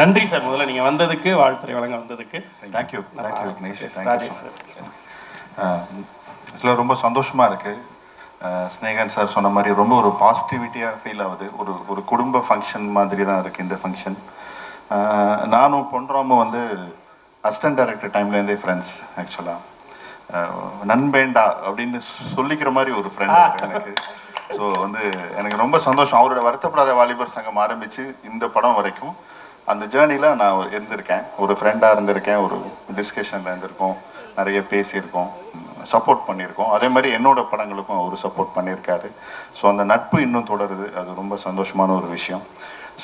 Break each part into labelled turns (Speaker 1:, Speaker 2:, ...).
Speaker 1: நன்றி சார், முதல்ல நீங்கள் வந்ததுக்கு, வாழ்த்துறை வழங்க வந்ததுக்கு.
Speaker 2: Thank you
Speaker 1: Rajesh sir.
Speaker 2: இதில் ரொம்ப சந்தோஷமாக இருக்குது. ஸ்னேகன் சார் சொன்ன மாதிரி ரொம்ப ஒரு பாசிட்டிவிட்டியாக ஃபீல் ஆகுது. ஒரு குடும்ப ஃபங்க்ஷன் மாதிரி தான் இருக்குது இந்த ஃபங்க்ஷன். நானும் பொன்ராமும் வந்து அசிஸ்டன்ட் டைரக்டர் டைம்லேருந்தே ஃப்ரெண்ட்ஸ். ஆக்சுவலாக நண்பேண்டா அப்படின்னு சொல்லிக்கிற மாதிரி ஒரு ஃப்ரெண்ட் எனக்கு. ஸோ வந்து எனக்கு ரொம்ப சந்தோஷம். அவரோட வருத்தப்படாத வாலிபர் சங்கம் ஆரம்பித்து இந்த படம் வரைக்கும் அந்த ஜேர்னியில் நான் இருந்திருக்கேன். ஒரு ஃப்ரெண்டாக இருந்திருக்கேன், ஒரு டிஸ்கஷனில் இருந்திருக்கோம், நிறைய பேசியிருக்கோம், சப்போர்ட் பண்ணியிருக்கோம். அதே மாதிரி என்னோடய படங்களுக்கும் அவர் சப்போர்ட் பண்ணியிருக்காரு. ஸோ அந்த நட்பு இன்னும் தொடருது. அது ரொம்ப சந்தோஷமான ஒரு விஷயம்.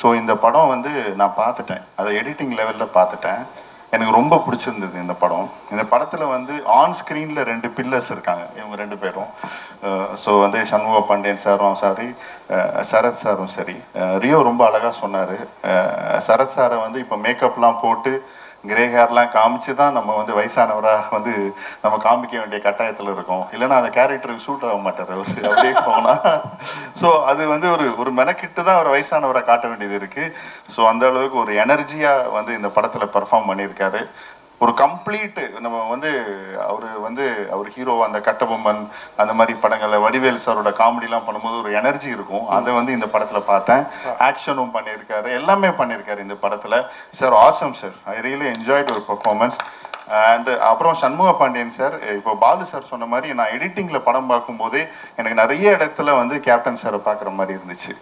Speaker 2: ஸோ இந்த படம் வந்து நான் பார்த்துட்டேன், அதை எடிட்டிங் லெவலில் பார்த்துட்டேன். எனக்கு ரொம்ப பிடிச்சிருந்தது இந்த படம். இந்த படத்தில் வந்து ஆன் ஸ்க்ரீனில் 2 பில்லர்ஸ் இருக்காங்க, இவங்க 2 பேரும். ஸோ வந்து சண்முக பாண்டியன் சாரும் சரி, சரத் சாரும் சரி. ரியோ ரொம்ப அழகாக சொன்னார். சரத் சாரை வந்து இப்போ மேக்கப்லாம் போட்டு கிரே ஹேர்லாம் காமிச்சு தான் நம்ம வந்து வயசானவராக வந்து நம்ம காமிக்க வேண்டிய கட்டாயத்தில் இருக்கோம். இல்லைன்னா அந்த கேரக்டருக்கு சூட் ஆக மாட்டார் அவர் அப்படியே போனால். ஸோ அது வந்து ஒரு மெனக்கிட்டு தான் அவர் வயசானவரை காட்ட வேண்டியது இருக்குது. ஸோ அந்த அளவுக்கு ஒரு எனர்ஜியாக வந்து இந்த படத்தில் பர்ஃபார்ம் பண்ணியிருக்காரு. ஒரு கம்ப்ளீட்டு நம்ம வந்து அவர் ஹீரோ அந்த கட்டபொம்மன் அந்த மாதிரி படங்களில் வடிவேல் சாரோட காமெடிலாம் பண்ணும்போது ஒரு எனர்ஜி இருக்கும். அதை வந்து இந்த படத்தில் பார்த்தேன். ஆக்ஷனும் பண்ணியிருக்காரு, எல்லாமே பண்ணியிருக்காரு இந்த படத்தில். Sir awesome sir, I really enjoyed ஒரு பர்ஃபார்மன்ஸ். அண்ட் அப்புறம் சண்முக பாண்டியன் சார், இப்போ பாலு சார் சொன்ன மாதிரி நான் எடிட்டிங்கில் படம் பார்க்கும்போதே எனக்கு நிறைய இடத்துல வந்து கேப்டன் சாரை பார்க்குற மாதிரி இருந்துச்சு.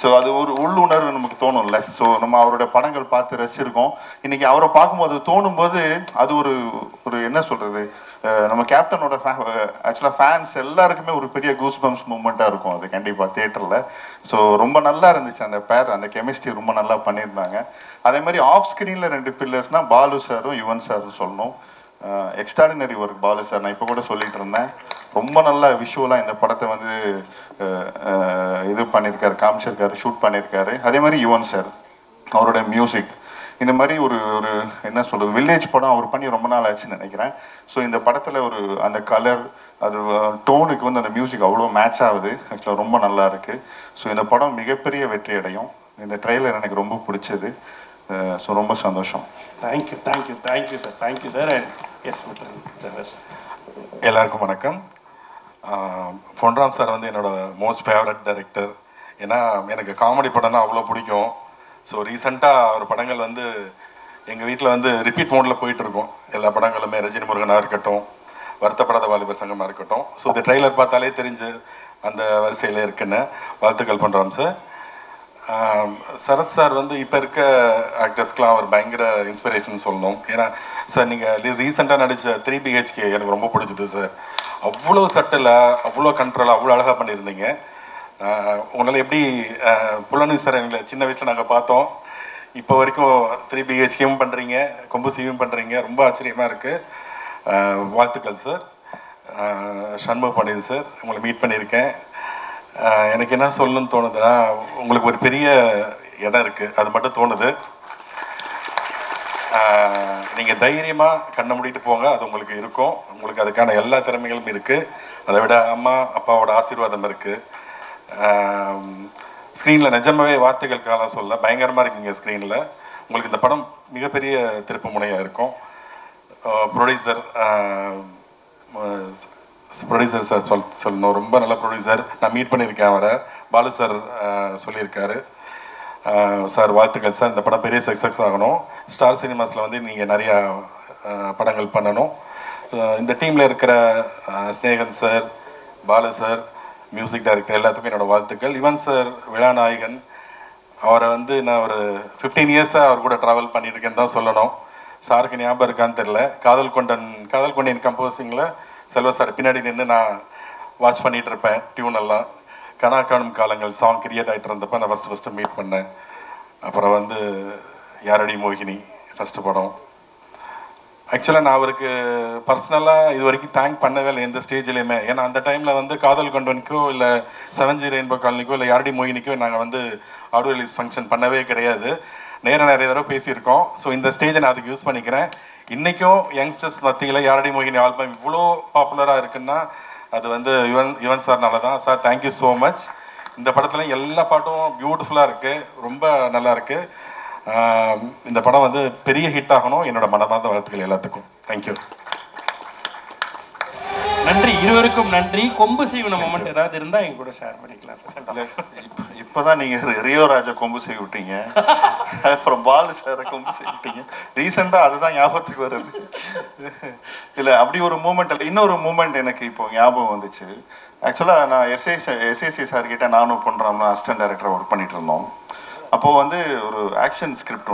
Speaker 2: ஸோ அது ஒரு உள்ளுணர்வு நமக்கு தோணும்ல. ஸோ நம்ம அவரோட படங்கள் பார்த்து ரசிச்சிருக்கோம். இன்றைக்கி அவரை பார்க்கும்போது தோணும்போது அது ஒரு என்ன சொல்கிறது, நம்ம கேப்டனோட ஆக்சுவலாக ஃபேன்ஸ் எல்லாருக்குமே ஒரு பெரிய கூஸ் பம்ப்ஸ் மூமெண்ட்டாக இருக்கும் அது கண்டிப்பாக தியேட்டரில். ஸோ ரொம்ப நல்லா இருந்துச்சு அந்த பேர், அந்த கெமிஸ்ட்ரி ரொம்ப நல்லா பண்ணியிருந்தாங்க. அதே மாதிரி ஆஃப் ஸ்க்ரீனில் 2 பில்லர்ஸ்னால் பாலு சாரும் யுவன் சாரும் சொல்லணும். Extraordinary work Balu sir. நான் இப்போ கூட சொல்லிட்டு இருந்தேன், ரொம்ப நல்லா விஷுவலாக இந்த படத்தை வந்து இது பண்ணியிருக்காரு, காமிச்சிருக்காரு, ஷூட் பண்ணியிருக்காரு. அதே மாதிரி யுவன் சார் அவரோட மியூசிக், இந்த மாதிரி ஒரு என்ன சொல்கிறது, வில்லேஜ் படம் அவர் பண்ணி ரொம்ப நாள் ஆச்சுன்னு நினைக்கிறேன். ஸோ இந்த படத்தில் அந்த கலர், அது டோனுக்கு வந்து அந்த மியூசிக் அவ்வளோ மேட்ச் ஆகுது. ஆக்சுவலாக ரொம்ப நல்லா இருக்குது. ஸோ இந்த படம் மிகப்பெரிய வெற்றி அடையும். இந்த ட்ரெய்லர் எனக்கு ரொம்ப பிடிச்சது. ஸோ ரொம்ப சந்தோஷம்.
Speaker 1: Thank you sir, thank you sir. S Mithran.
Speaker 3: எல்லாருக்கும் வணக்கம். பொன்ராம் சார் வந்து என்னோடய மோஸ்ட் ஃபேவரட் டைரக்டர். ஏன்னா எனக்கு காமெடி படம்னா அவ்வளோ பிடிக்கும். ஸோ ரீசெண்டாக அவர் படங்கள் வந்து எங்கள் வீட்டில் வந்து ரிப்பீட் மோடில் போயிட்டுருக்கோம். எல்லா படங்களுமே ரஜினி முருகனாக இருக்கட்டும், வருத்தப்படாத வாலிபர் சங்கமாக இருக்கட்டும். ஸோ இந்த ட்ரெய்லர் பார்த்தாலே தெரிஞ்சு அந்த வரிசையில் இருக்குன்னு. வாழ்த்துக்கள் பொன்ராம் சார். சரத் சார் வந்து இப்போ இருக்க ஆக்டர்ஸ்க்கெலாம் அவர் பயங்கர இன்ஸ்பிரேஷன் சொல்லணும். ஏன்னா சார் நீங்கள் ரீசெண்டாக நடித்த 3 BHK எனக்கு ரொம்ப பிடிச்சது சார். அவ்வளோ சட்டிலாக, அவ்வளோ கண்ட்ரோலாக, அவ்வளோ அழகாக பண்ணியிருந்தீங்க. உங்களால் எப்படி புலனி சார் எங்களை சின்ன வயசில் நாங்கள் பார்த்தோம், இப்போ வரைக்கும் 3 BHKவும் பண்ணுறீங்க, கொம்பு சீவும் பண்ணுறீங்க, ரொம்ப ஆச்சரியமாக இருக்குது. வாழ்த்துக்கள் சார். சண்முக பாண்டியன் சார், உங்களை மீட் பண்ணியிருக்கேன். எனக்கு என்ன சொல்லணும்னு தோணுதுன்னா, உங்களுக்கு ஒரு பெரிய இடம் இருக்குது, அது மட்டும் தோணுது. நீங்கள் தைரியமாக கண்ணை மூடிட்டு போங்க, அது உங்களுக்கு இருக்கும். உங்களுக்கு அதுக்கான எல்லா திறமைகளும் இருக்குது. அதை விட அம்மா அப்பாவோட ஆசீர்வாதம் இருக்குது. ஸ்க்ரீனில் நிஜமாவே வார்த்தைகள் காலம் சொல்ல பயங்கரமாக இருக்கீங்க ஸ்க்ரீனில். உங்களுக்கு இந்த படம் மிகப்பெரிய திருப்பு முனையாக இருக்கும். ப்ரொடியூசர் சார் சொல்லணும், ரொம்ப நல்ல ப்ரொடியூசர். நான் மீட் பண்ணியிருக்கேன் அவரை, பாலு சார் சொல்லியிருக்காரு. சார் வாழ்த்துக்கள் சார். இந்த படம் பெரிய சக்ஸஸ் ஆகணும். ஸ்டார் சினிமாஸில் வந்து நீங்கள் நிறையா படங்கள் பண்ணணும். இந்த டீமில் இருக்கிற Snehan sir, Balu sir, music director எல்லாத்துக்கும் என்னோடய வாழ்த்துக்கள். யுவன் சார் விழாநாயகன், அவரை வந்து நான் ஒரு 15 இயர்ஸாக அவர் கூட ட்ராவல் பண்ணியிருக்கேன்னு தான் சொல்லணும். சாருக்கு ஞாபகம் இருக்கான்னு தெரில. காதல் கொண்டேன் கம்போசிங்கில் செல்வ சார் பின்னாடி நின்று நான் வாட்ச் பண்ணிகிட்டு இருப்பேன். டியூனெல்லாம் கனா காணும் காலங்கள் சாங் கிரியேட் ஆகிட்டு இருந்தப்போ நான் ஃபஸ்ட்டு மீட் பண்ணேன். அப்புறம் வந்து யாரடி மோகினி ஃபஸ்ட்டு படம். ஆக்சுவலாக நான் அவருக்கு பர்சனலாக இது வரைக்கும் தேங்க் பண்ணவே இல்லை எந்த ஸ்டேஜ்லேயுமே. ஏன்னா அந்த டைமில் வந்து காதல் கொண்டவனுக்கோ இல்லை 7G ரெயின்போ காலனிக்கோ இல்லை யாரடி மோகினிக்கோ நாங்கள் வந்து ஆடியோ ரிலீஸ் ஃபங்க்ஷன் பண்ணவே கிடையாது. நிறைய தடவை பேசியிருக்கோம். ஸோ இந்த ஸ்டேஜை நான் அதுக்கு யூஸ் பண்ணிக்கிறேன். இன்றைக்கும் யங்ஸ்டர்ஸ் மத்தியில் யாரடி மோகினி ஆல்பம் இவ்வளோ பாப்புலராக இருக்குன்னா அது வந்து யுவன் சார்னால தான். Sir thank you so much. இந்த படத்தில் எல்லா பாட்டும் பியூட்டிஃபுல்லாக இருக்குது, ரொம்ப நல்லா இருக்குது. இந்த படம் வந்து பெரிய ஹிட் ஆகணும். என்னோட மனமார்ந்த வாழ்த்துக்கள் எல்லாத்துக்கும். தேங்க்யூ.
Speaker 1: நன்றி, இருவருக்கும் நன்றி. கொம்பு சீவன மொமெண்ட் ஏதாவது இருந்தா எங்க கூட ஷேர் பண்ணிக்கலாம் சார்.
Speaker 2: இப்பதான் நீங்க ரியோ ராஜா கொம்பு செய்ய விட்டீங்க, அப்புறம் பாலு சாரை கொம்பு செய்ய விட்டீங்க. ரீசெண்டா அதுதான் ஞாபகத்துக்கு வருது. இல்ல அப்படி ஒரு மூமெண்ட் இல்லை, இன்னொரு மூமெண்ட் எனக்கு இப்போ ஞாபகம் வந்துச்சு. ஆக்சுவலா நான் எஸ்ஏசி சார் கிட்ட நானும் பண்றோம்னா அசிஸ்டன்ட் டைரக்டர் ஒர்க் பண்ணிட்டு இருந்தோம். அப்போது வந்து ஒரு ஆக்ஷன் ஸ்கிரிப்ட்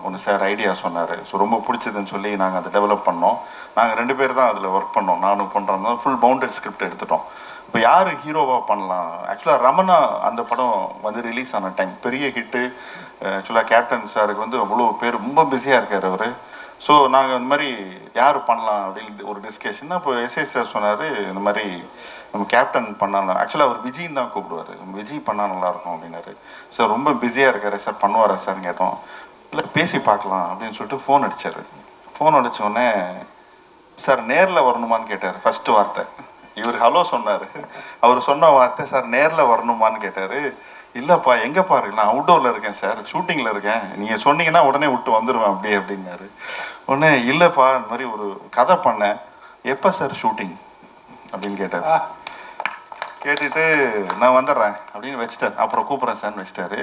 Speaker 2: ஒன்று சார் ஐடியா சொன்னார். ஸோ ரொம்ப பிடிச்சதுன்னு சொல்லி நாங்கள் அதை டெவலப் பண்ணோம். நாங்கள் 2 பேர் தான் அதில் ஒர்க் பண்ணோம், நானும் பண்ணுறோம். ஃபுல் பவுண்டட் ஸ்கிரிப்ட் எடுத்துட்டோம். இப்போ யார் ஹீரோவாக பண்ணலாம்? ஆக்சுவலாக ரமணா அந்த படம் வந்து ரிலீஸ் ஆன டைம் பெரிய ஹிட்டு. ஆக்சுவலாக கேப்டன் சாருக்கு வந்து அவ்வளோ பேர், ரொம்ப பிஸியாக இருக்கார் அவர். ஸோ நாங்கள் இந்த மாதிரி யார் பண்ணலாம் அப்படின்னு ஒரு டிஸ்கஷன். அப்போ எஸ்எஸ் சார் சொன்னார், இந்த மாதிரி நம்ம கேப்டன் பண்ணலாம். ஆக்சுவலாக அவர் விஜய்ன்னு தான் கூப்பிடுவார், விஜய் பண்ணால் நல்லாயிருக்கும் அப்படின்னாரு. சார் ரொம்ப பிஸியாக இருக்காரு சார், பண்ணுவாரா சார்னு கேட்டோம். இல்லை பேசி பார்க்கலாம் அப்படின்னு சொல்லிட்டு ஃபோன் அடித்தார். ஃபோன் அடித்தோடனே சார் நேரில் வரணுமான்னு கேட்டார். ஃபஸ்ட்டு வார்த்தை இவர் ஹலோ சொன்னார். அவர் சொன்ன வார்த்தை சார் நேரில் வரணுமான்னு கேட்டார். இல்லைப்பா எங்கேப்பா இருக்கு, நான் அவுட்டோரில் இருக்கேன் சார், ஷூட்டிங்கில் இருக்கேன், நீங்கள் சொன்னீங்கன்னா உடனே விட்டு வந்துடுவேன் அப்படியே அப்படின்னாரு. உடனே இல்லைப்பா இந்த மாதிரி ஒரு கதை பண்ணேன், எப்போ சார் ஷூட்டிங் அப்படின்னு கேட்டார். கேட்டுட்டு நான் வந்துடுறேன் அப்படின்னு வச்சுட்டார். அப்புறம் கூப்பிட்றேன் சார்னு வச்சுட்டாரு.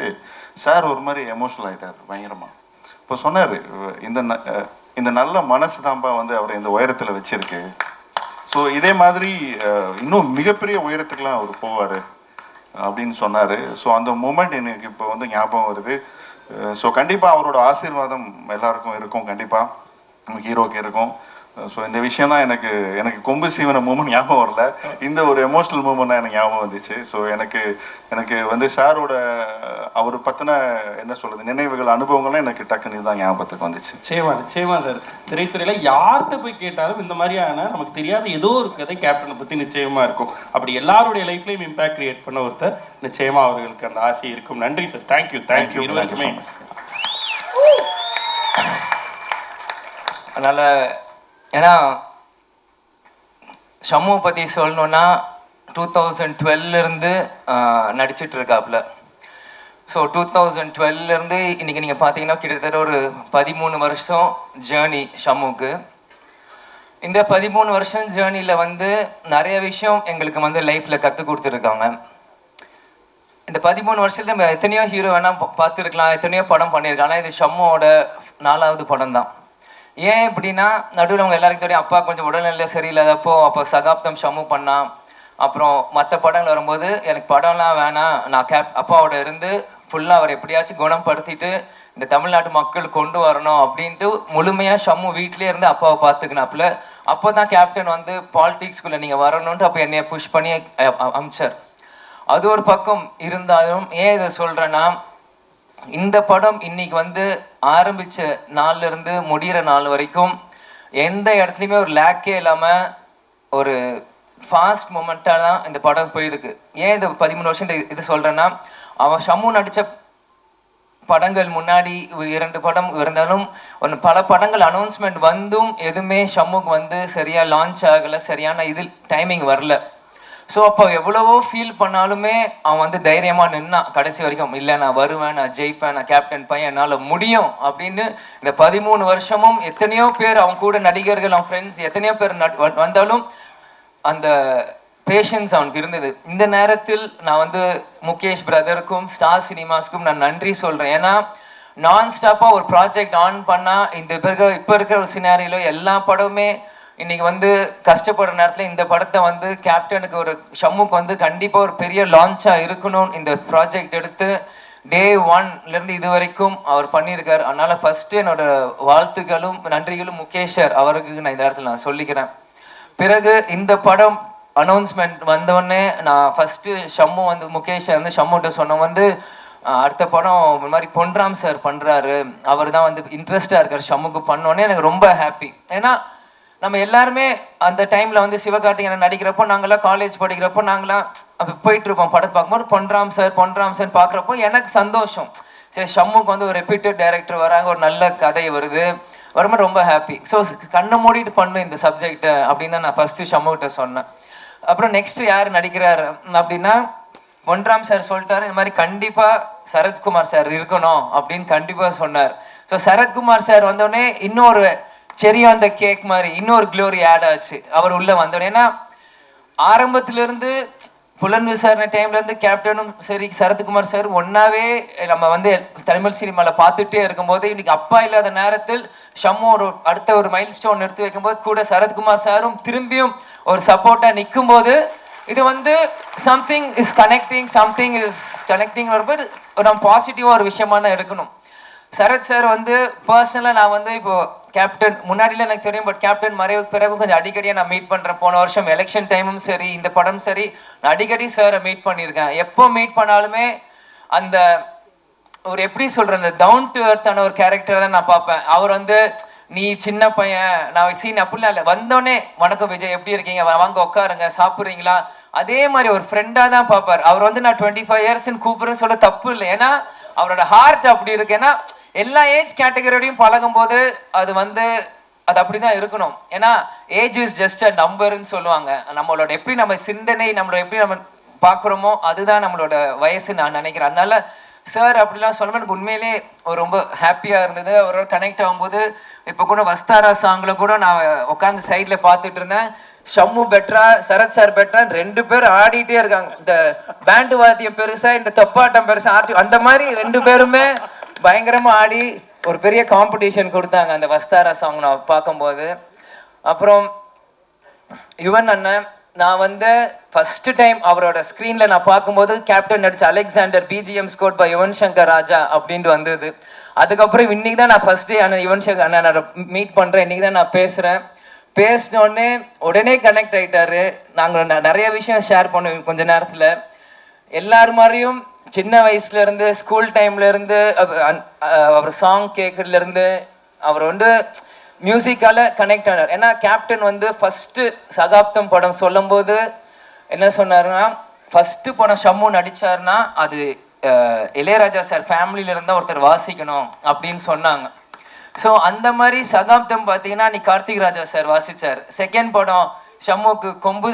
Speaker 2: சார் ஒரு மாதிரி எமோஷனல் ஆகிட்டார் பயங்கரமாக. இப்போ சொன்னார், இந்த நல்ல மனசு தான்ப்பா வந்து அவரை இந்த உயரத்தில் வச்சிருக்கு. ஸோ இதே மாதிரி இன்னும் மிகப்பெரிய உயரத்துக்கெலாம் அவர் போவார் அப்படின்னு சொன்னார். ஸோ அந்த மூமெண்ட் எனக்கு இப்போ வந்து ஞாபகம் வருது. ஸோ கண்டிப்பாக அவரோட ஆசீர்வாதம் எல்லாருக்கும் இருக்கும், கண்டிப்பாக ஹீரோக்கு இருக்கும். ஸோ இந்த விஷயம் தான் எனக்கு கொம்பு சீவன மூமெண்ட் ஞாபகம் வரல, இந்த ஒரு எமோஷ்னல் மூமெண்ட் தான் எனக்கு ஞாபகம் வந்துச்சு. ஸோ எனக்கு வந்து சாரோட அவர் பற்றின என்ன சொல்கிறது நினைவுகள், அனுபவங்கள்லாம் எனக்கு டக்குன்னு இதுதான் ஞாபகத்துக்கு வந்துச்சு.
Speaker 1: நிச்சயமா சார், திரைத்துறையில் யார்கிட்ட போய் கேட்டாலும் இந்த மாதிரியான நமக்கு தெரியாத ஏதோ ஒரு கதை கேப்டனை பற்றி நிச்சயமாக இருக்கும். அப்படி எல்லாருடைய லைஃப்லையும் இம்பாக்ட் கிரியேட் பண்ண ஒருத்தர், நிச்சயமாக அவர்களுக்கு அந்த ஆசை இருக்கும். நன்றி சார், தேங்க்யூ இருவருக்குமே.
Speaker 4: அதனால் ஏன்னா ஷம்முவை பற்றி சொல்லணுன்னா 2012 நடிச்சிட்டு இருக்காப்புல. ஸோ 2012 இன்றைக்கி நீங்கள் பார்த்தீங்கன்னா கிட்டத்தட்ட ஒரு 13 வருஷம் ஜேர்னி ஷம்முக்கு. இந்த 13 வருஷம் ஜேர்னியில் வந்து நிறைய விஷயம் எங்களுக்கு வந்து லைஃப்பில் கற்றுக் கொடுத்துருக்காங்க. இந்த 13 வருஷத்தில் நம்ம எத்தனையோ ஹீரோ வேணால் பார்த்துருக்கலாம், எத்தனையோ படம் பண்ணியிருக்காங்க. ஆனால் இது ஷம்முவோட 4வது படம் தான். ஏன் இப்படின்னா, நடுவில் அவங்க எல்லாருக்கும் தெரியும் அப்பா கொஞ்சம் உடல்நிலை சரியில்லாதப்போ அப்போ சகாப்தம் ஷம்மு பண்ணான். அப்புறம் மற்ற படங்கள் வரும்போது எனக்கு படம்லாம் வேணாம், நான் அப்பாவோட இருந்து ஃபுல்லாக அவர் எப்படியாச்சும் குணப்படுத்திட்டு இந்த தமிழ்நாட்டு மக்கள் கொண்டு வரணும் அப்படின்ட்டு முழுமையாக ஷம்மு வீட்டிலே இருந்து அப்பாவை பார்த்துக்கினாப்புல. அப்போ தான் கேப்டன் வந்து பாலிடிக்ஸ்குள்ளே நீங்கள் வரணுன்ட்டு அப்போ என்னைய புஷ் பண்ணி அமிச்சார். அது ஒரு பக்கம் இருந்தாலும் ஏன் இதை சொல்கிறேன்னா, இந்த படம் இன்னைக்கு வந்து ஆரம்பித்த நாள்லேருந்து முடிகிற நாள் வரைக்கும் எந்த இடத்துலையுமே ஒரு லேக்கே இல்லாமல் ஒரு ஃபாஸ்ட் மூமெண்ட்டாக தான் இந்த படம் போயிருக்கு. ஏன் இந்த 13 வருஷம் இது சொல்கிறேன்னா, அவன் ஷம்மு நடித்த படங்கள் முன்னாடி 2 படம் இருந்தாலும் பல படங்கள் அனௌன்ஸ்மெண்ட் வந்தும் எதுவுமே ஷம்முக்கு வந்து சரியாக லான்ச் ஆகலை, சரியான இது டைமிங் வரல. ஸோ அப்போ எவ்வளவோ ஃபீல் பண்ணாலுமே அவன் வந்து தைரியமாக நின்னான் கடைசி வரைக்கும். இல்லை நான் வருவேன், நான் ஜெயிப்பேன், நான் கேப்டன் பையன், என்னால் முடியும் அப்படின்னு. இந்த 13 வருஷமும் எத்தனையோ பேர் அவன் கூட நடிகர்கள், அவன் ஃப்ரெண்ட்ஸ் எத்தனையோ பேர் வந்தாலும் அந்த பேஷன்ஸ் அவனுக்கு இருந்தது. இந்த நேரத்தில் நான் வந்து முகேஷ் பிரதருக்கும் ஸ்டார் சினிமாஸ்க்கும் நான் நன்றி சொல்கிறேன். ஏன்னா நான் ஸ்டாப்பாக ஒரு ப்ராஜெக்ட் ஆன் பண்ணால் இப்போ இருக்கிற ஒரு சினாரியில் எல்லா படமுமே இன்னைக்கு வந்து கஷ்டப்படுற நேரத்தில் இந்த படத்தை வந்து கேப்டனுக்கு ஒரு ஷம்முக்கு வந்து கண்டிப்பாக ஒரு பெரிய லான்ச்சாக இருக்கணும். இந்த ப்ராஜெக்ட் எடுத்து டே 1லேருந்து இது வரைக்கும் அவர் பண்ணியிருக்கார். அதனால் ஃபஸ்ட்டு என்னோட வாழ்த்துக்களும் நன்றிகளும் முகேஷ் சார் அவருக்கு நான் இந்த இடத்துல நான் சொல்லிக்கிறேன். பிறகு இந்த படம் அனௌன்ஸ்மெண்ட் வந்தோடனே நான் ஃபஸ்ட்டு ஷம்மு வந்து முகேஷ் சார் வந்து ஷம்முகிட்ட சொன்ன வந்து அடுத்த படம் இந்த மாதிரி பொன்ராம் சார் பண்ணுறாரு, அவர் தான் வந்து இன்ட்ரெஸ்டாக இருக்கார் ஷம்முக்கு பண்ணோன்னே எனக்கு ரொம்ப ஹாப்பி. ஏன்னா நம்ம எல்லாருமே அந்த டைமில் வந்து சிவகார்த்திகேயன் நடிக்கிறப்போ நாங்களாம் காலேஜ் படிக்கிறப்போ நாங்களாம் போயிட்டுருப்போம் படத்தை பார்க்கும்போது பொன்ராம் சார் பார்க்குறப்போ எனக்கு சந்தோஷம். சரி ஷம்முக்கு வந்து ஒரு ரெப்யூட்டட் டைரக்டர் வராங்க, ஒரு நல்ல கதை வரும்போது ரொம்ப ஹாப்பி. ஸோ கண்ணை மூடிட்டு பண்ணு இந்த சப்ஜெக்டை அப்படின்னு தான் நான் ஃபஸ்ட்டு ஷம்முகிட்ட சொன்னேன். அப்புறம் நெக்ஸ்ட்டு யார் நடிக்கிறார் அப்படின்னா பொன்ராம் சார் சொல்லிட்டாரு இந்த மாதிரி கண்டிப்பாக சரத்குமார் சார் இருக்கணும் அப்படின்னு கண்டிப்பாக சொன்னார். ஸோ சரத்குமார் சார் வந்தோடனே இன்னொரு செரி அந்த கேக் மாதிரி இன்னொரு க்ளோரி ஆட் ஆச்சு அவர் உள்ளே வந்தோடனே. ஏன்னா ஆரம்பத்திலேருந்து புலன் விசாரணை டைம்லேருந்து கேப்டனும் சரி சரத்குமார் சார் ஒன்றாவே நம்ம வந்து தமிழ் சினிமாவில் பார்த்துட்டே இருக்கும்போது இன்னைக்கு அப்பா இல்லாத நேரத்தில் ஷம்மு ஒரு அடுத்த ஒரு மைல் ஸ்டோன் எடுத்து வைக்கும்போது கூட சரத்குமார் சாரும் திரும்பியும் ஒரு சப்போர்ட்டாக நிற்கும் போது இது வந்து சம்திங் இஸ் கனெக்டிங் வரும்போது நம்ம பாசிட்டிவாக ஒரு விஷயமா தான் எடுக்கணும். சரத் சார் வந்து பர்சனலாக நான் வந்து இப்போ கேப்டன் முன்னாடியில் எனக்கு தெரியும், பட் கேப்டன் மறைவுக்கு பிறகு கொஞ்சம் அடிக்கடியாக நான் மீட் பண்ணுறேன். போன வருஷம் எலெக்ஷன் டைமும் சரி இந்த படம் சரி நான் அடிக்கடி சாரை மீட் பண்ணியிருக்கேன். எப்போ மீட் பண்ணாலுமே அந்த ஒரு எப்படி சொல்கிறேன் அந்த டவுன் டு எர்த்தான ஒரு கேரக்டர் தான் நான் பார்ப்பேன். அவர் வந்து நீ சின்ன பையன் நான் சீன் அப்படிலாம் இல்லை, வந்தோடனே வணக்கம் விஜய் எப்படி இருக்கீங்க வாங்க உட்காருங்க சாப்பிட்றீங்களா அதே மாதிரி ஒரு ஃப்ரெண்டாக தான் பார்ப்பார். அவர் வந்து நான் 25 இயர்ஸ்ன்னு கூப்பிடுறேன்னு சொல்ல தப்பு இல்லை, ஏன்னா அவரோட ஹார்ட் அப்படி இருக்கு. ஏன்னா எல்லா ஏஜ் கேட்டகரியோடையும் பழகும் போது அது வந்து அது அப்படிதான் இருக்கணும். ஏன்னா ஏஜ் இஸ் ஜஸ்ட் அ நம்பர்ன்னு சொல்லுவாங்க. நம்மளோட எப்படி நம்ம சிந்தனை நம்மளோட எப்படி நம்ம பார்க்குறோமோ அதுதான் நம்மளோட வயசு நான் நினைக்கிறேன். அதனால சார் அப்படிலாம் சொல்லும்போது எனக்கு உண்மையிலே ஒரு ரொம்ப ஹாப்பியாக இருந்தது. அவரோட கனெக்ட் ஆகும்போது இப்போ கூட வஸ்தாரா சாங்கில் கூட நான் உட்காந்து சைடில் பார்த்துட்டு இருந்தேன். ஷம்மு பெட்ரா சரத் சார் பெட்ரா 2 பேர் ஆடிட்டே இருக்காங்க. இந்த பேண்டு வாத்தியம் பெருசா இந்த தப்பாட்டம் பெருசா ஆடி அந்த மாதிரி 2 பேருமே பயங்கரமாக ஆடி ஒரு பெரிய காம்படிஷன் கொடுத்தாங்க அந்த வஸ்தாரா சாங் நான் பார்க்கும்போது. அப்புறம் யுவன் அண்ணன் நான் வந்து ஃபர்ஸ்ட் டைம் அவரோட ஸ்க்ரீனில் நான் பார்க்கும்போது கேப்டன் நடிச்ச Alexander BGM score by Yuvan Shankar Raja அப்படின்ட்டு வந்தது. அதுக்கப்புறம் இன்னைக்கு தான் நான் ஃபர்ஸ்ட் டே அண்ணன் யுவன் சங்கர் அண்ணன் மீட் பண்ணுறேன். இன்னைக்கு தான் நான் பேசுகிறேன். பேசினோடனே உடனே கனெக்ட் ஆகிட்டாரு. நாங்கள் நிறைய விஷயம் ஷேர் பண்ணுவோம் கொஞ்ச நேரத்தில். எல்லார் மாதிரியும் சின்ன வயசுலேருந்து ஸ்கூல் டைம்லேருந்து அவர் சாங் கேட்கறதுலேருந்து அவர் வந்து மியூசிக்கால் கனெக்ட் ஆனார். ஏன்னா கேப்டன் வந்து ஃபஸ்ட்டு சகாப்தம் படம் சொல்லும்போது என்ன சொன்னார்னா ஃபஸ்ட்டு படம் ஷம்மு நடித்தார்னா அது இளையராஜா சார் ஃபேமிலியிலேருந்து ஒருத்தர் வாசிக்கணும் அப்படின்னு சொன்னாங்க. ஸோ அந்த மாதிரி சகாப்தம் பார்த்தீங்கன்னா நீ கார்த்திக் ராஜா சார் வாசித்தார். செகண்ட் படம் ஷம்முக்கு கொம்பு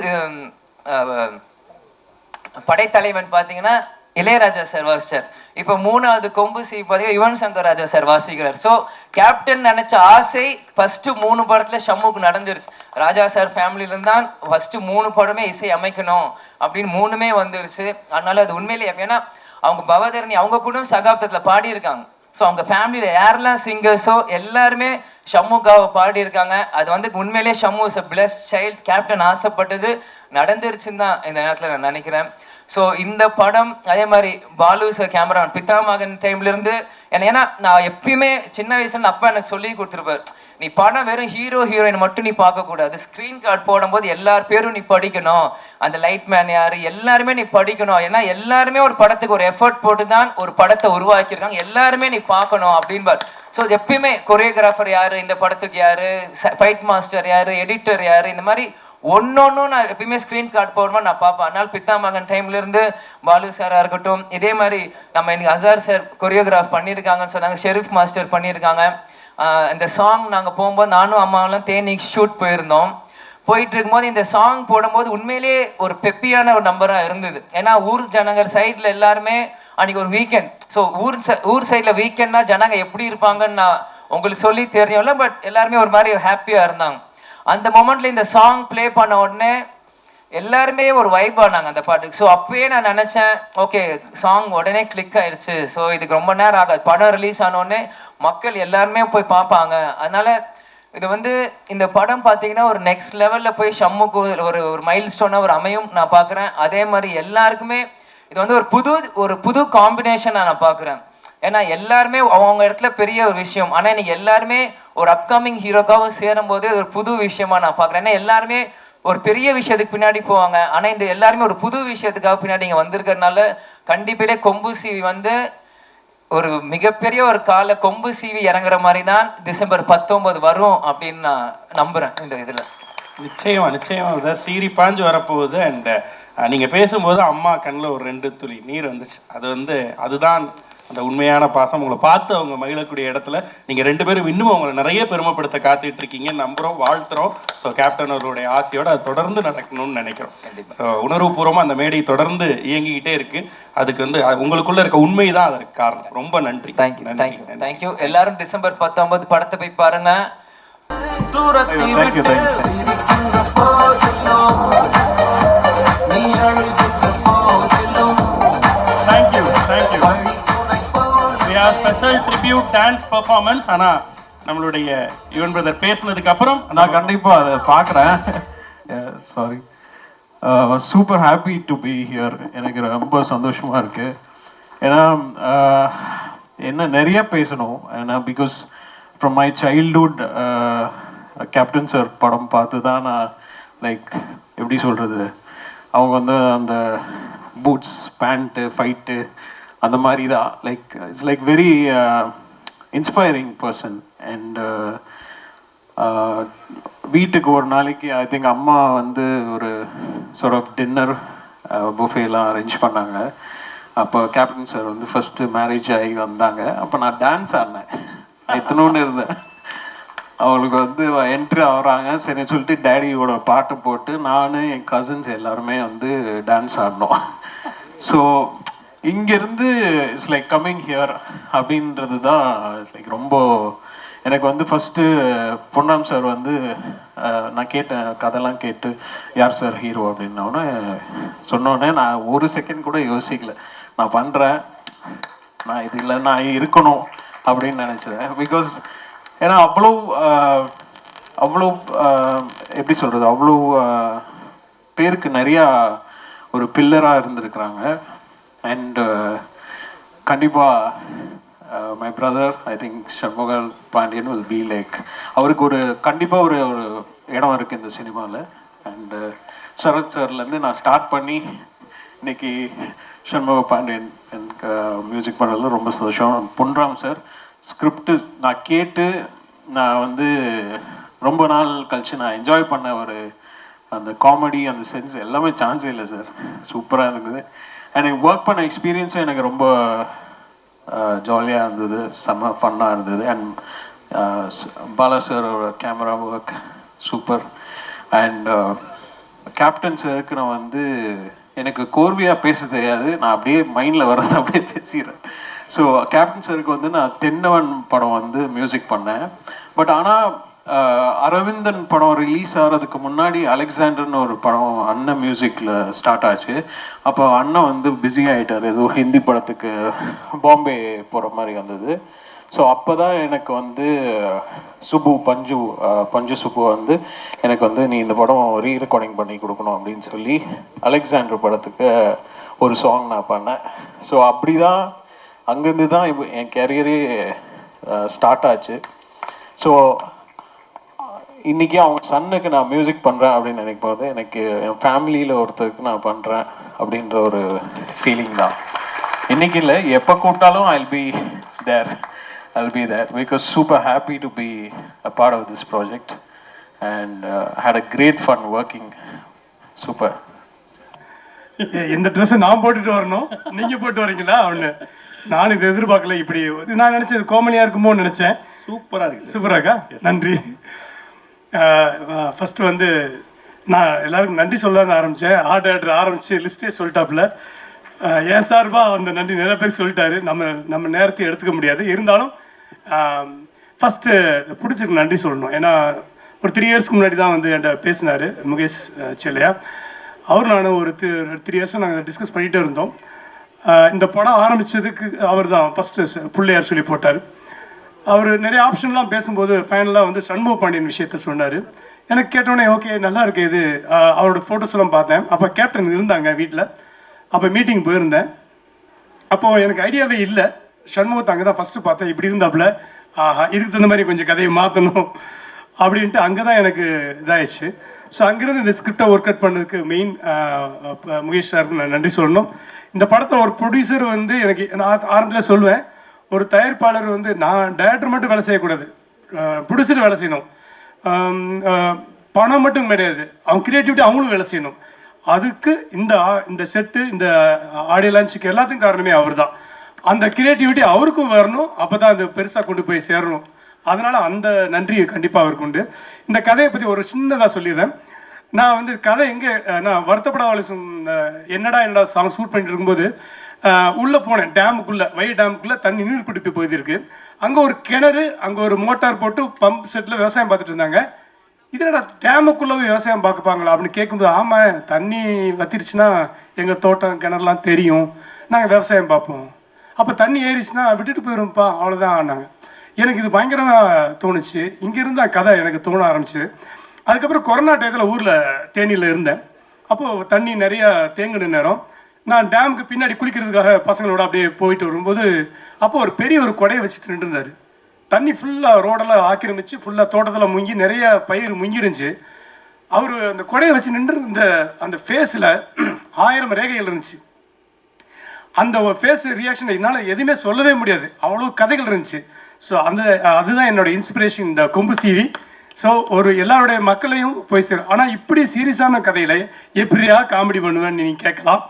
Speaker 4: படைத்தலைவன் பார்த்தீங்கன்னா இளையராஜா சார் வாசிச்சார். இப்போ 3வது கொம்பு சி பார்த்தீங்கன்னா யுவன் சங்கர் ராஜா சார் வாசிக்கிறார். ஸோ கேப்டன் நினைச்ச ஆசை ஃபர்ஸ்ட் 3 படத்துல ஷம்முக்கு நடந்துருச்சு. ராஜா சார் ஃபேமிலியில தான் ஃபர்ஸ்ட் 3 படமே இசை அமைக்கணும் அப்படின்னு 3மே வந்துருச்சு. அதனால அது உண்மையிலேயே ஏன்னா அவங்க பவதரணி அவங்க கூட சகாப்தத்தில் பாடியிருக்காங்க. ஸோ அவங்க ஃபேமிலியில் யாரெல்லாம் சிங்கர்ஸோ எல்லாருமே ஷம்முக்காவை பாடியிருக்காங்க. அது வந்து உண்மையிலேயே Shammu is a blessed child. Captain ஆசைப்பட்டது நடந்துருச்சுன்னு தான் இந்த நேரத்தில் நான் நினைக்கிறேன். ஸோ இந்த படம் அதே மாதிரி பாலு சார் கேமராமேன் பிதாமகன் டைம்லேருந்து ஏன்னா நான் எப்பயுமே சின்ன வயசுல அப்பா எனக்கு சொல்லி கொடுத்துருப்பார், நீ படம் வெறும் ஹீரோ ஹீரோயின் மட்டும் நீ பார்க்கக்கூடாது, ஸ்க்ரீன் கார்டு போடும்போது எல்லார் பேரும் நீ படிக்கணும், அந்த லைட் மேன் யார் எல்லாருமே நீ படிக்கணும். ஏன்னா எல்லாருமே ஒரு படத்துக்கு ஒரு எஃபர்ட் போட்டு தான் ஒரு படத்தை உருவாக்கியிருக்காங்க, எல்லாருமே நீ பார்க்கணும் அப்படின்பார். ஸோ எப்பயுமே கொரியோகிராஃபர் யார், இந்த படத்துக்கு யார், ஃபைட் மாஸ்டர் யார், எடிட்டர் யார், இந்த மாதிரி ஒன்னொன்னும் நான் எப்பயுமே ஸ்க்ரீன் கார்டு போடும்போது நான் பார்ப்பேன். அதனால் பித்தாமகன் டைம்லேருந்து பாலு சாராக இருக்கட்டும், இதே மாதிரி நம்ம இன்னைக்கு அசார் சார் கொரியோகிராஃப் பண்ணியிருக்காங்கன்னு சொன்னாங்க, ஷெரீஃப் மாஸ்டர் பண்ணியிருக்காங்க. இந்த சாங் நாங்கள் போகும்போது நானும் அம்மாவெல்லாம் தேனி ஷூட் போயிருந்தோம். போயிட்டு இருக்கும்போது இந்த சாங் போடும்போது உண்மையிலே ஒரு பெப்பியான ஒரு நம்பராக இருந்தது. ஏன்னா ஊர் ஜனங்கள் சைடில் எல்லாருமே அன்றைக்கி ஒரு வீக்கெண்ட். ஸோ ஊர் சைடில் வீக்கெண்ட்னா ஜனங்க எப்படி இருப்பாங்கன்னு நான் உங்களுக்கு சொல்லி தெரியும்ல, பட் எல்லாருமே ஒரு மாதிரி ஹாப்பியாக இருந்தாங்க. அந்த மொமெண்ட்ல இந்த சாங் ப்ளே பண்ண உடனே எல்லாருமே ஒரு வைப் ஆனாங்க அந்த பாட்டுக்கு. ஸோ அப்பயே நான் நினச்சேன், ஓகே சாங் உடனே கிளிக் ஆயிடுச்சு, ஸோ இதுக்கு ரொம்ப நேரம் ஆகாது, படம் ரிலீஸ் ஆனோடனே மக்கள் எல்லாருமே போய் பார்ப்பாங்க. அதனால இது வந்து இந்த படம் பார்த்தீங்கன்னா ஒரு நெக்ஸ்ட் லெவலில் போய் ஷம்முக்கு ஒரு மைல் ஸ்டோனாக ஒரு அமையும் நான் பார்க்குறேன். அதே மாதிரி எல்லாருக்குமே இது வந்து ஒரு புது காம்பினேஷனாக நான் பார்க்குறேன். ஏன்னா எல்லாருமே அவங்க இடத்துல பெரிய ஒரு விஷயம், ஆனால் இன்னைக்கு எல்லாருமே ஒரு அப்கமிங் ஹீரோக்காக சேரும் போது ஒரு புது விஷயமா நான் பார்க்குறேன். ஏன்னா எல்லாருமே ஒரு பெரிய விஷயத்துக்கு பின்னாடி போவாங்க, ஆனால் இந்த எல்லாருமே ஒரு புது விஷயத்துக்காக பின்னாடி இங்கே வந்திருக்கிறதுனால கண்டிப்பாக கொம்பு சீவி வந்து ஒரு மிகப்பெரிய ஒரு கொம்பு சீவி இறங்குற மாதிரி தான் டிசம்பர் 19 வரும் அப்படின்னு நான் நம்புகிறேன். இந்த இதில்
Speaker 1: நிச்சயமா சீரி பாஞ்சு வரப்போகுது. அண்ட் நீங்கள் பேசும்போது அம்மா கண்ணில் ஒரு 2 துளி நீர் வந்துச்சு. அதுதான் அந்த உண்மையான பாசம். உங்களை பார்த்து அவங்க மகிழக்கூடிய இடத்துல நீங்கள் 2 பேரும் இன்னும் அவங்களை நிறைய பெருமைப்படுத்த காத்துட்டு இருக்கீங்க, நம்புகிறோம், வாழ்த்துறோம். ஸோ கேப்டன் அவர்களுடைய ஆசையோடு அது தொடர்ந்து நடக்கணும்னு நினைக்கிறோம். ஸோ உணர்வுபூர்வமாக அந்த மேடை தொடர்ந்து இயங்கிக்கிட்டே இருக்கு. அதுக்கு வந்து உங்களுக்குள்ள இருக்க உண்மை தான் அதற்கு காரணம். ரொம்ப நன்றி.
Speaker 4: தேங்க்யூ. எல்லாரும் டிசம்பர் 19 படத்தை போய் பாருங்க.
Speaker 1: Special tribute dance performance. ஆனால் நம்மளுடைய யுவன் பிரதர் பேசுனதுக்கு அப்புறம்
Speaker 5: நான் கண்டிப்பாக அதை பார்க்குறேன். Sorry, super happy to be here. எனக்கு ரொம்ப சந்தோஷமாக இருக்குது. ஏன்னா என்ன நிறைய பேசணும். ஏன்னா because from my childhood captain sir படம் பார்த்து தான் நான் லைக் எப்படி சொல்கிறது, அவங்க வந்து அந்த பூட்ஸ் பேண்ட்டு ஃபைட்டு அந்த மாதிரி தான் like it's like very inspiring person. And வீட்டுக்கு ஒரு நாளைக்கு ஐ திங்க் அம்மா வந்து ஒரு சார்ட் ஆஃப் டின்னர் புஃபேலாம் அரேஞ்ச் பண்ணாங்க. அப்போ கேப்டன் சார் வந்து ஃபஸ்ட்டு மேரேஜ் ஆகி வந்தாங்க. அப்போ நான் டான்ஸ் ஆடினேன், இத்தனோன்னு இருந்தேன். அவங்களுக்கு வந்து என்ட்ரி ஆகிறாங்க, சரி சொல்லிட்டு டேடியோட பாட்டு போட்டு நான் என் கசின்ஸ் எல்லாருமே வந்து டான்ஸ் ஆடினோம். ஸோ இங்கேருந்து இட்ஸ் லைக் கம்மிங் ஹியர் அப்படின்றது தான் இட்ஸ் லைக் ரொம்ப எனக்கு வந்து ஃபஸ்ட்டு பொன்ராம் சார் வந்து நான் கேட்டேன், கதைலாம் கேட்டு யார் சார் ஹீரோ அப்படின்னோடனே சொன்னோடனே நான் ஒரு செகண்ட் கூட யோசிக்கல, நான் பண்ணுறேன், நான் இது இல்லை நான் இருக்கணும் அப்படின்னு நினச்சேன். பிகாஸ் ஏன்னா அவ்வளோ எப்படி சொல்கிறது, அவ்வளோ பேருக்கு நிறையா ஒரு பில்லராக இருந்திருக்கிறாங்க. அண்ட் கண்டிப்பாக my brother I think Shanmuga Pandian will be like அவருக்கு ஒரு கண்டிப்பாக ஒரு இடம் இருக்குது இந்த சினிமாவில். அண்டு சரத் சார்லேருந்து நான் ஸ்டார்ட் பண்ணி இன்னைக்கு ஷண்முக பாண்டியன் எனக்கு மியூசிக் பண்ணுறதுல ரொம்ப சந்தோஷம். பொன்ராம் சார் ஸ்கிரிப்டு நான் கேட்டு நான் வந்து ரொம்ப நாள் கழிச்சு நான் என்ஜாய் பண்ண ஒரு அந்த காமெடி அந்த சென்ஸ் எல்லாமே சான்ஸே இல்லை சார், சூப்பராக இருந்தது. எனக்கு ஒர்க் பண்ண எக்ஸ்பீரியன்ஸும் எனக்கு ரொம்ப ஜாலியாக இருந்தது, செம்ம ஃபன்னாக இருந்தது. அண்ட் பாலா சாரோட camera work super. And captain சாருக்கு நான் வந்து எனக்கு கோர்வையாக பேச தெரியாது, நான் அப்படியே மைண்டில் வரதை அப்படியே பேசிடுறேன். ஸோ கேப்டன் சாருக்கு வந்து நான் தென்னவன் படம் வந்து மியூசிக் பண்ணேன். பட் ஆனால் அரவிந்தன் படம் ரிலீஸ் ஆகிறதுக்கு முன்னாடி அலெக்சாண்டர்னு ஒரு படம் அண்ணன் மியூசிக்கில் ஸ்டார்ட் ஆச்சு. அப்போ அண்ணன் வந்து பிஸி ஆகிட்டார், ஏதோ ஹிந்தி படத்துக்கு பாம்பே போகிற மாதிரி வந்தது. ஸோ அப்போ தான் எனக்கு வந்து பஞ்சு சுப்பு வந்து எனக்கு வந்து நீ இந்த படம் ரீ ரெக்கார்டிங் பண்ணி கொடுக்கணும் அப்படின்னு சொல்லி அலெக்சாண்டர் படத்துக்கு ஒரு சாங் நான் பண்ணேன். ஸோ அப்படி தான் அங்கேருந்து தான் இப்போ என் கேரியரே ஸ்டார்ட் ஆச்சு. ஸோ இன்றைக்கி அவங்க சன்னுக்கு நான் மியூசிக் பண்ணுறேன் அப்படின்னு நினைக்கும் போது எனக்கு என் ஃபேமிலியில் ஒருத்தருக்கு நான் பண்ணுறேன் அப்படின்ற ஒரு ஃபீலிங் தான். இன்றைக்கி இல்லை, எப்போ கூப்பிட்டாலும் I'll be there because super happy to be a part of this project and had a great fun working. Super.
Speaker 6: இந்த ட்ரெஸ்ஸை நான் போட்டுட்டு வரணும், நீங்கள் போட்டு வரீங்களா அவனு? நான் இதை எதிர்பார்க்கல. இப்படி நான் நினச்சது கோமலியாக இருக்குமோன்னு நினச்சேன்.
Speaker 1: சூப்பராக இருக்குது.
Speaker 6: சூப்பராக்கா, நன்றி. ஃபஸ்ட்டு வந்து நான் எல்லாருக்கும் நன்றி சொல்லலான்னு ஆரம்பித்தேன். ஆர்டர் ஆரம்பித்து லிஸ்ட்டே சொல்லிட்டாப்புல. என் சார்பாக அந்த நன்றி நிறைய பேர் சொல்லிட்டாரு, நம்ம நேரத்தை எடுத்துக்க முடியாது. இருந்தாலும் ஃபஸ்ட்டு பிடிச்சிருக்கு நன்றி சொல்லணும். ஏன்னா ஒரு 3 இயர்ஸ்க்கு முன்னாடி தான் வந்து என்கிட்ட பேசினார் முகேஷ் செல்லையா. அவர் நான் ஒரு 3 இயர்ஸாக நாங்கள் டிஸ்கஸ் பண்ணிகிட்டே இருந்தோம். இந்த படம் ஆரம்பித்ததுக்கு அவர் தான் ஃபஸ்ட்டு பிள்ளையார் சொல்லி போட்டார். அவர் நிறைய ஆப்ஷன்லாம் பேசும்போது ஃபைனலாக வந்து சண்முக பாண்டியன் விஷயத்த சொன்னார். எனக்கு கேட்டோடனே ஓகே நல்லா இருக்கு இது. அவரோட ஃபோட்டோஸ்லாம் பார்த்தேன். அப்போ கேப்டன் இருந்தாங்க வீட்டில். அப்போ மீட்டிங் போயிருந்தேன். அப்போது எனக்கு ஐடியாவே இல்லை. சண்முகத்தை அங்கே தான் ஃபஸ்ட்டு பார்த்தேன். இப்படி இருந்தாப்புல ஆஹா இதுக்கு தகுந்த மாதிரி கொஞ்சம் கதையை மாற்றணும் அப்படின்ட்டு அங்கே தான் எனக்கு இதாகிடுச்சு. ஸோ அங்கேருந்து இந்த ஸ்கிரிப்டை ஒர்க் அவுட் பண்ணதுக்கு மெயின் முகேஷ் சாருக்கு நான் நன்றி சொல்லணும். இந்த படத்தில் ஒரு ப்ரொடியூசர் வந்து எனக்கு நான் ஆரம்பத்தில் சொல்லுவேன், ஒரு தயாரிப்பாளர் வந்து நான் டைரக்டர் மட்டும் வேலை செய்யக்கூடாது, ப்ரொடியூசர் வேலை செய்யணும். பணம் மட்டும் கிடையாது, அவங்க க்ரியேட்டிவிட்டி அவங்களும் வேலை செய்யணும். அதுக்கு இந்த செட்டு இந்த ஆடியோ லான்ச்சுக்கு எல்லாத்துக்கும் காரணமே அவர் தான். அந்த கிரியேட்டிவிட்டி அவருக்கும் வரணும், அப்போ தான் அது பெருசாக கொண்டு போய் சேரணும். அதனால் அந்த நன்றி கண்டிப்பாக அவருக்கு உண்டு. இந்த கதையை பற்றி ஒரு சின்னதாக சொல்லிடுறேன். நான் வந்து கதை எங்கே, நான் வருத்தப்படாத என்னடா சாங் ஷூட் பண்ணிட்டு இருக்கும்போது உள்ளே போனேன், டேமுக்குள்ளே, டேமுக்குள்ளே தண்ணி நீர் பிடிப்பு போயிருக்கு. அங்கே ஒரு கிணறு, அங்கே ஒரு மோட்டார் போட்டு பம்ப் செட்டில் விவசாயம் பார்த்துட்டு இருந்தாங்க. இதனடா டேமுக்குள்ளே விவசாயம் பார்க்கப்பாங்களா அப்படின்னு கேட்கும்போது, ஆமாம் தண்ணி வத்திருச்சுன்னா எங்கள் தோட்டம் கிணறுலாம் தெரியும், நாங்கள் விவசாயம் பார்ப்போம், அப்போ தண்ணி ஏறிச்சுன்னா விட்டுட்டு போயிடும்ப்பா, அவ்வளோதான் ஆனாங்க. எனக்கு இது பயங்கரமாக தோணுச்சு. இங்கேருந்து கதை எனக்கு தோண ஆரம்பிச்சு. அதுக்கப்புறம் கொரோனா டயத்தில் ஊரில் தேனியில் இருந்தேன். அப்போது தண்ணி நிறையா தேங்கின நேரம் நான் டேமுக்கு பின்னாடி குளிக்கிறதுக்காக பசங்களோட அப்படியே போயிட்டு வரும்போது அப்போது ஒரு பெரிய ஒரு கொடையை வச்சுட்டு நின்றுருந்தார். தண்ணி ஃபுல்லாக ரோடெல்லாம் ஆக்கிரமிச்சு ஃபுல்லாக தோட்டத்தில் முங்கி நிறைய பயிர் முங்கிருந்துச்சு. அவர் அந்த கொடையை வச்சு நின்று இருந்த அந்த ஃபேஸில் 1000 ரேகைகள் இருந்துச்சு. அந்த ஃபேஸ் ரியாக்ஷன் என்னால் எதுவுமே சொல்லவே முடியாது, அவ்வளோ கதைகள் இருந்துச்சு. ஸோ அதுதான் என்னோட இன்ஸ்பிரேஷன் இந்த கொம்பு சீவி. ஸோ ஒரு எல்லாருடைய மக்களையும் போய் சேரும். ஆனால் இப்படி சீரியஸான கதையில் எப்படியா காமெடி பண்ணுவேன்னு நீங்கள் கேட்கலாம்.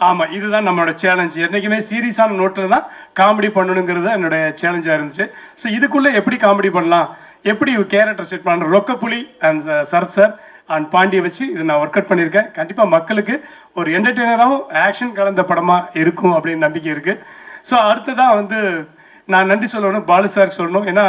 Speaker 6: ஆமாம், இதுதான் நம்மளோட சேலஞ்சு. என்றைக்குமே சீரியஸான நோட்டில் தான் காமெடி பண்ணணுங்கிறது தான் என்னுடைய சேலஞ்சாக இருந்துச்சு. ஸோ இதுக்குள்ளே எப்படி காமெடி பண்ணலாம், எப்படி கேரக்டர் செட் பண்ணணும், ரொக்கப்புலி அண்ட் சரத் சார் அண்ட் பாண்டியை வச்சு இது நான் ஒர்க் அவுட் பண்ணியிருக்கேன். கண்டிப்பாக மக்களுக்கு ஒரு என்டர்டெய்னராகவும் ஆக்ஷன் கலந்த படமாக இருக்கும் அப்படின்னு நம்பிக்கை இருக்குது. ஸோ அடுத்ததான் வந்து நான் நன்றி சொல்லணும், பாலு சாருக்கு சொல்லணும். ஏன்னா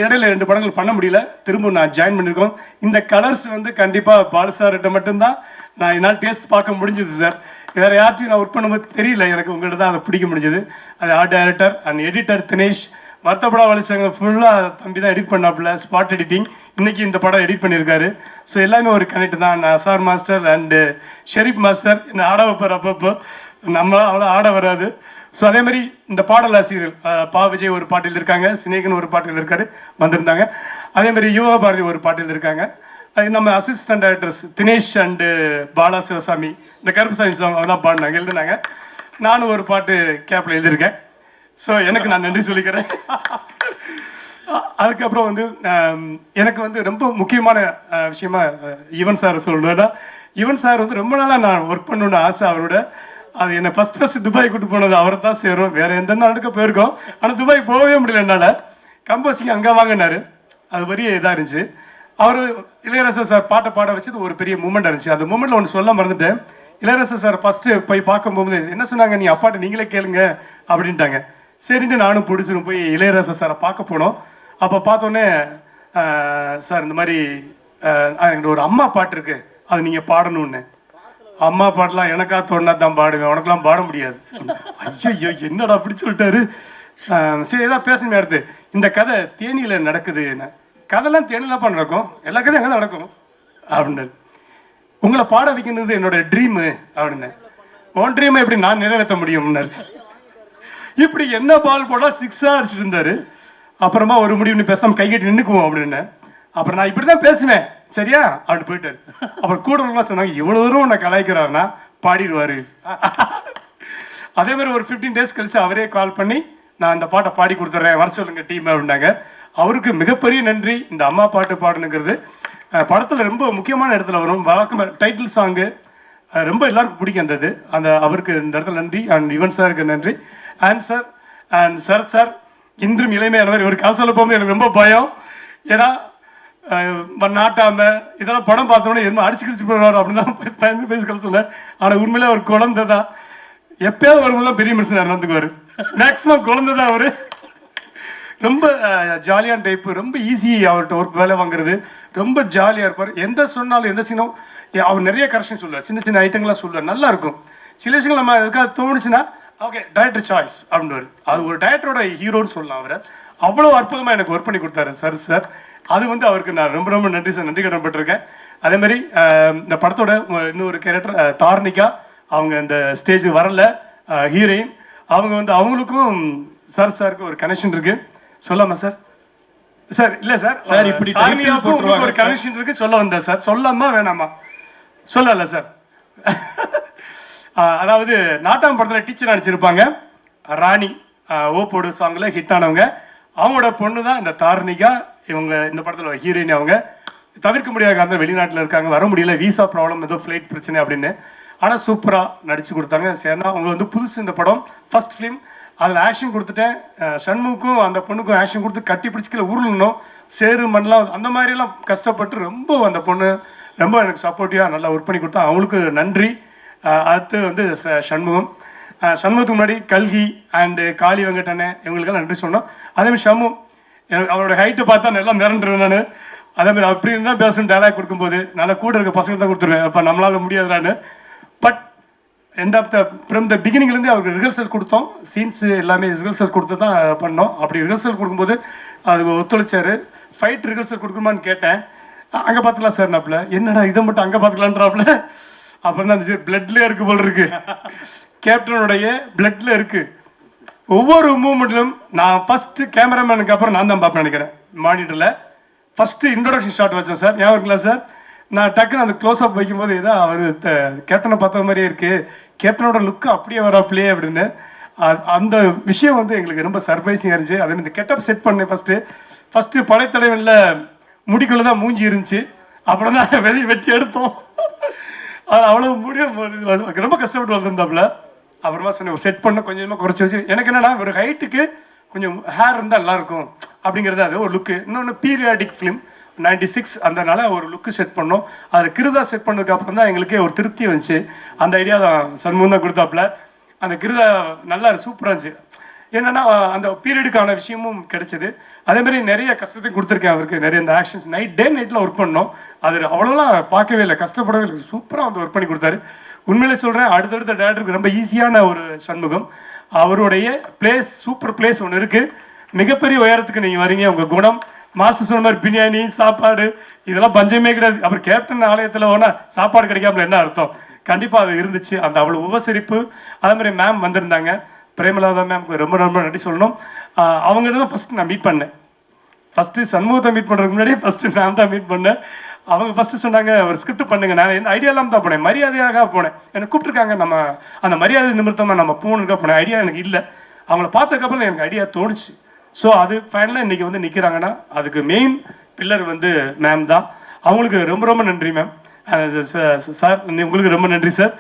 Speaker 6: இடையில 2 படங்கள் பண்ண முடியல, திரும்ப நான் ஜாயின் பண்ணியிருக்கோம். இந்த கலர்ஸ் வந்து கண்டிப்பாக பாலு சார்கிட்ட மட்டும்தான் நான் என்னால் டேஸ்ட் பார்க்க முடிஞ்சது சார். வேறு யார்ட்டையும் நான் ஒர்க் பண்ணும்போது தெரியல, எனக்கு உங்கள்கிட்ட தான் அதை பிடிக்க முடிஞ்சது. அது art director and editor Dinesh, வருத்தப்படா வலிச்சாங்க ஃபுல்லாக தம்பி தான் எடிட் பண்ணாப்புல, ஸ்பாட் எடிட்டிங். இன்றைக்கி இந்த படம் எடிட் பண்ணியிருக்காரு. ஸோ எல்லாமே ஒரு கனெக்ட் தான். நான் Azhar master and Sharif master என்னை ஆட வைப்பார். அப்பப்போ நம்மளால் அவ்வளோ ஆட வராது. ஸோ அதே மாதிரி இந்த பாடல் ஆசிரியர் பா விஜய் ஒரு பாட்டில் இருக்காங்க, சினேகன் ஒரு பாட்டில் இருக்காரு வந்திருந்தாங்க. அதே மாதிரி யுவ பாரதி ஒரு பாட்டில் இருக்காங்க. அது நம்ம assistant directors Dinesh and Bala Sivasamy, இந்த கருப்புசாமி சாங் அவெல்லாம் பாடினாங்க, எழுதுனாங்க. நானும் ஒரு பாட்டு கேப்பில் எழுதியிருக்கேன். ஸோ எனக்கு நான் நன்றி சொல்லிக்கிறேன். அதுக்கப்புறம் வந்து எனக்கு வந்து ரொம்ப முக்கியமான விஷயமா யுவன் சார் சொல்லணும்னா, யுவன் சார் வந்து ரொம்ப நாளாக நான் ஒர்க் பண்ணணுன்னு ஆசை அவரோட. அது என்னை ஃபஸ்ட் துபாய் கூட்டு போனது அவரை தான் சேரும், வேறு எந்த நாடுக்கு போயிருக்கோம். ஆனால் துபாய் போகவே முடியல என்னால். கம்போசிங் அங்கே வாங்கினார், அது பெரிய இதாக இருந்துச்சு. அவர் இளையராஜா சார் பாட்டை பாட வச்சது ஒரு பெரிய மூமெண்ட் இருந்துச்சு. அந்த மூமெண்ட்டில் ஒன்று சொல்ல மறந்துட்டேன். இளையராஜா சார் ஃபஸ்ட்டு போய் பார்க்க போகும்போது என்ன சொன்னாங்க, நீ அப்பாட்ட நீங்களே கேளுங்க அப்படின்ட்டாங்க. சரின்ட்டு நானும் பிடிச்சிரும் போய் இளையராஜா சாரை பார்க்க போனோம். அப்போ பார்த்தோன்னே, சார் இந்த மாதிரி என்கிட்ட ஒரு அம்மா பாட்டு இருக்குது, அது நீங்கள் பாடணுன்னு. அம்மா பாட்டெலாம் எனக்கா தோணுனா தான் பாடுவேன், உனக்கெல்லாம் பாட முடியாது. ஐயோ என்னடா அப்படி சொல்லிட்டாரு. சரி ஏதாவது பேசணுமே. அடுத்து இந்த கதை தேனியில் நடக்குது, என்ன கதைலாம் தேனியில் தான் நடக்கும், எல்லா கதையும் அங்கே தான் நடக்கும் அப்படின்னாரு. உங்களை பாட வைக்கிறது என்னோட ட்ரீமு அப்படின்னு. உன் ட்ரீமை எப்படி நான் நிறைவேற்ற முடியும்னாரு. இப்படி என்ன பால் போட்டால் 6 அடிச்சுட்டு இருந்தார். அப்புறமா ஒரு முடிவு பேசாமல் கைகட்டி நின்றுக்குவோம் அப்படின்னு. அப்புறம் நான் இப்படி தான் பேசுவேன் சரியா அப்படி போயிட்டாரு. அப்புறம் கூட சொன்னாங்க, இவ்வளோ தூரம் உன்னை கலாய்க்கிறாருன்னா பாடிடுவார். அதே மாதிரி ஒரு 15 days கழிச்சு அவரே கால் பண்ணி, நான் இந்த பாட்டை பாடி கொடுத்துட்றேன், வர சொல்லுங்க டீம் அப்படின்னாங்க. அவருக்கு மிகப்பெரிய நன்றி. இந்த அம்மா பாட்டு பாடுனுங்கிறது படத்தில் ரொம்ப முக்கியமான இடத்துல வரும். வழக்கம் டைட்டில் சாங்கு ரொம்ப எல்லாருக்கும் பிடிக்கும் அந்த இது. அந்த அவருக்கு இந்த இடத்துல நன்றி. அண்ட் யுவன் சாருக்கு நன்றி. And sir and Sarath sir இன்றும் இளமையானவர். இவர் காசு சொல்ல போகும்போது எனக்கு ரொம்ப பயம். ஏன்னா நாட்டாம இதெல்லாம் படம் பார்த்தோன்னே என்ன அடிச்சு கிடிச்சு போடுவார் அப்படின்னு தான் பயந்து பேசி சொன்னேன். ஆனால் உண்மையிலே அவர் குழந்தை தான். எப்பயாவது வரும்போது பெரிய மனுஷன் நடந்துக்குவார். மேக்ஸிமம் குழந்தை தான் அவர். ரொம்ப ஜாலியான டைப்பு, ரொம்ப ஈஸி அவர்கிட்ட ஒர்க் வேலை வாங்குறது. ரொம்ப ஜாலியாக இருப்பார். எந்த சொன்னாலும் எந்த சீனும் அவர் நிறைய கரெக்ஷன் சொல்லுவார், சின்ன சின்ன ஐட்டங்கள்லாம் சொல்லுவார், நல்லா இருக்கும். சில விஷயங்கள் நம்ம எதுக்காக தோணுச்சுன்னா ஓகே டைரக்டர் சாய்ஸ் அப்படின்வார். அது ஒரு டைரக்டரோட ஹீரோன்னு சொல்லலாம் அவரை. அவ்வளோ அற்புதமாக எனக்கு ஒர்க் பண்ணி கொடுத்தாரு சார். அது வந்து அவருக்கு நான் ரொம்ப ரொம்ப நன்றி சார், நன்றி கடன்பட்டிருக்கேன். அதே மாதிரி இந்த படத்தோட இன்னொரு கேரக்டர் தார்னிகா, அவங்க இந்த ஸ்டேஜுக்கு வரல, ஹீரோயின். அவங்க வந்து அவங்களுக்கும் சாருக்கு ஒரு கனெக்ஷன் இருக்கு. சொல்லாமா சார்? சார் இல்லை சார், சார் இப்படி ஒரு கனெக்ஷன் இருக்கு சொல்ல வந்தேன் சார். சொல்லாமா வேணாமா? சொல்லல சார். அதாவது நாட்டாம் படத்தில் டீச்சர் நடிச்சிருப்பாங்க ராணி, ஓப்போடு சாங்கில் ஹிட் ஆனவங்க. அவங்களோட பொண்ணு தான் இந்த தார்னிகா. இவங்க இந்த படத்தில் ஹீரோயின். அவங்க தவிர்க்க முடியாத காரணம் வெளிநாட்டில் இருக்காங்க, வர முடியல, வீசா ப்ராப்ளம், ஏதோ ஃப்ளைட் பிரச்சனை அப்படின்னு. ஆனால் சூப்பராக நடித்து கொடுத்தாங்க. சரினா அவங்க வந்து புதுசு இந்த படம், ஃபர்ஸ்ட் ஃபிலிம். அதில் ஆக்ஷன் கொடுத்துட்டேன். சண்முக்கும் அந்த பொண்ணுக்கும் ஆக்ஷன் கொடுத்து கட்டி பிடிச்சிக்கல உருளணும், சேரு மண்ணெலாம் அந்த மாதிரிலாம் கஷ்டப்பட்டு ரொம்ப அந்த பொண்ணு ரொம்ப எனக்கு சப்போர்ட்டிவாக நல்லா ஒர்க் பண்ணி கொடுத்தா, அவங்களுக்கு நன்றி. அடுத்து வந்து சண்முகம், சண்முகத்துக்கு முன்னாடி கல்கி அண்டு காளி வெங்கடண்ணே இவங்களுக்கெல்லாம் நன்றி சொன்னோம். அதேமாதிரி ஷம்மு, எனக்கு அவரோட ஹைட்டை பார்த்தா நல்லா மிரண்டுருவேன் நான். அதேமாதிரி அப்படி இருந்தால் பேசணும் டைலாக் கொடுக்கும்போது நல்லா கூட இருக்க பசங்க தான் கொடுத்துருவேன், அப்போ நம்மளால் முடியாதுடான்னு. But end of from the பிகினிங்லேருந்து அவருக்கு ரிஹர்சல் கொடுத்தோம், சீன்ஸு எல்லாமே ரிஹர்சல் கொடுத்து தான் பண்ணோம். அப்படி ரிஹர்சல் கொடுக்கும்போது அது ஒத்துழைச்சார். ஃபைட் ரிஹர்சல் கொடுக்குமான்னு கேட்டேன், அங்கே பார்த்துக்கலாம் சார் நாப்பில். என்னடா இதை மட்டும் அங்கே பார்த்துக்கலான்றாப்புல. அப்புறம் தான் அந்த பிளட்லேயே இருக்குது போல் இருக்கு, கேப்டனுடைய பிளட்டில் இருக்குது. ஒவ்வொரு மூமெண்ட்லையும் நான் ஃபஸ்ட்டு கேமராமேனுக்கு அப்புறம் நான் தான் பார்ப்பேன் நினைக்கிறேன். மானிட்டரில் ஃபஸ்ட்டு இன்ட்ரோடக்ஷன் ஷாட் வச்சேன் சார், ஞாபகம் இருக்குங்களா சார்? நான் டக்குன்னு அந்த க்ளோஸ் அப் வைக்கும்போது ஏதோ அவர் கேப்டனை பார்த்த மாதிரியே இருக்குது, கேப்டனோட லுக்கு அப்படியே வராப்லையே அப்படின்னு. அந்த விஷயம் வந்து எங்களுக்கு ரொம்ப சர்ப்ரைசிங்காக இருந்துச்சு. அதே மாதிரி கெட்டப் செட் பண்ணேன் ஃபஸ்ட்டு படைத்தலைவனில் முடிக்குள்ளே தான் மூஞ்சி இருந்துச்சு, அப்புறம் தான் வெட்டி எடுத்தோம். அது அவ்வளோ முடியும் ரொம்ப கஷ்டப்பட்டு வந்திருந்தாப்புல. அப்புறமா சொன்னேன் செட் பண்ண கொஞ்சமாக குறைச்சி வச்சு. எனக்கு என்னென்னா ஒரு ஹைட்டுக்கு கொஞ்சம் ஹேர் இருந்தால் நல்லாயிருக்கும் அப்படிங்கிறது அது ஒரு லுக்கு. இன்னொன்று பீரியாடிக் ஃபிலிம் 96 அதனால ஒரு லுக்கு செட் பண்ணோம். அதில் கிருதா செட் பண்ணதுக்கு அப்புறம் தான் எங்களுக்கே ஒரு திருப்தி வந்துச்சு. அந்த ஐடியா தான் சண்முகம் தான் கொடுத்தாப்புல. அந்த கிருதா நல்லா சூப்பராக இருந்துச்சு. என்னென்னா அந்த பீரியடுக்கான விஷயமும் கிடைச்சிது. அதேமாதிரி நிறைய கஷ்டத்தையும் கொடுத்துருக்கேன் அவருக்கு. நிறைய இந்த ஆக்ஷன்ஸ் நைட்டில் ஒர்க் பண்ணோம். அது அவ்வளோலாம் பார்க்கவே இல்லை, கஷ்டப்படவே இல்லை, சூப்பராக வந்து ஒர்க் பண்ணி கொடுத்தாரு. உண்மையிலே சொல்கிறேன், அடுத்தடுத்த டேரக்டருக்கு ரொம்ப ஈஸியான ஒரு சண்முகம். அவருடைய பிளேஸ் சூப்பர் பிளேஸ் ஒன்று இருக்குது. மிகப்பெரிய உயரத்துக்கு நீங்கள் வரீங்க. உங்கள் குணம் மாஸ்டர் சொன்ன மாதிரி பிரியாணி சாப்பாடு இதெல்லாம் பஞ்சமே கிடையாது. அப்புறம் கேப்டன் ஆலயத்தில் போனால் சாப்பாடு கிடைக்காமல என்ன அர்த்தம்? கண்டிப்பாக அது இருந்துச்சு. அந்த அவ்வளோ உபசரிப்பு. அதே மாதிரி மேம் வந்திருந்தாங்க, பிரேமலாதா மேம்க்கு ரொம்ப ரொம்ப நன்றி சொல்லணும். அவங்கள்ட்ட தான் ஃபஸ்ட்டு நான் மீட் பண்ணேன். ஃபஸ்ட்டு சண்முகத்தை மீட் பண்ணுறதுக்கு முன்னாடியே ஃபஸ்ட்டு நான் தான் மீட் பண்ணேன். அவங்க ஃபஸ்ட்டு சொன்னாங்க ஒரு ஸ்கிரிப்ட் பண்ணுங்க. நான் எந்த ஐடியா இல்லாமல் தான் போனேன், மரியாதையாக போனேன். என்னை கூப்பிட்டுருக்காங்க, நம்ம அந்த மரியாதை நிமித்தமாக நம்ம போகணுக்கா போனேன். ஐடியா எனக்கு இல்லை. அவங்கள பார்த்ததுக்கப்புறம் எனக்கு ஐடியா தோணுச்சு. ஸோ அது ஃபைனலாக இன்றைக்கி வந்து நிற்கிறாங்கன்னா அதுக்கு மெயின் பில்லர் வந்து மேம் தான். அவங்களுக்கு ரொம்ப ரொம்ப நன்றி மேம். சார் உங்களுக்கு ரொம்ப நன்றி சார்.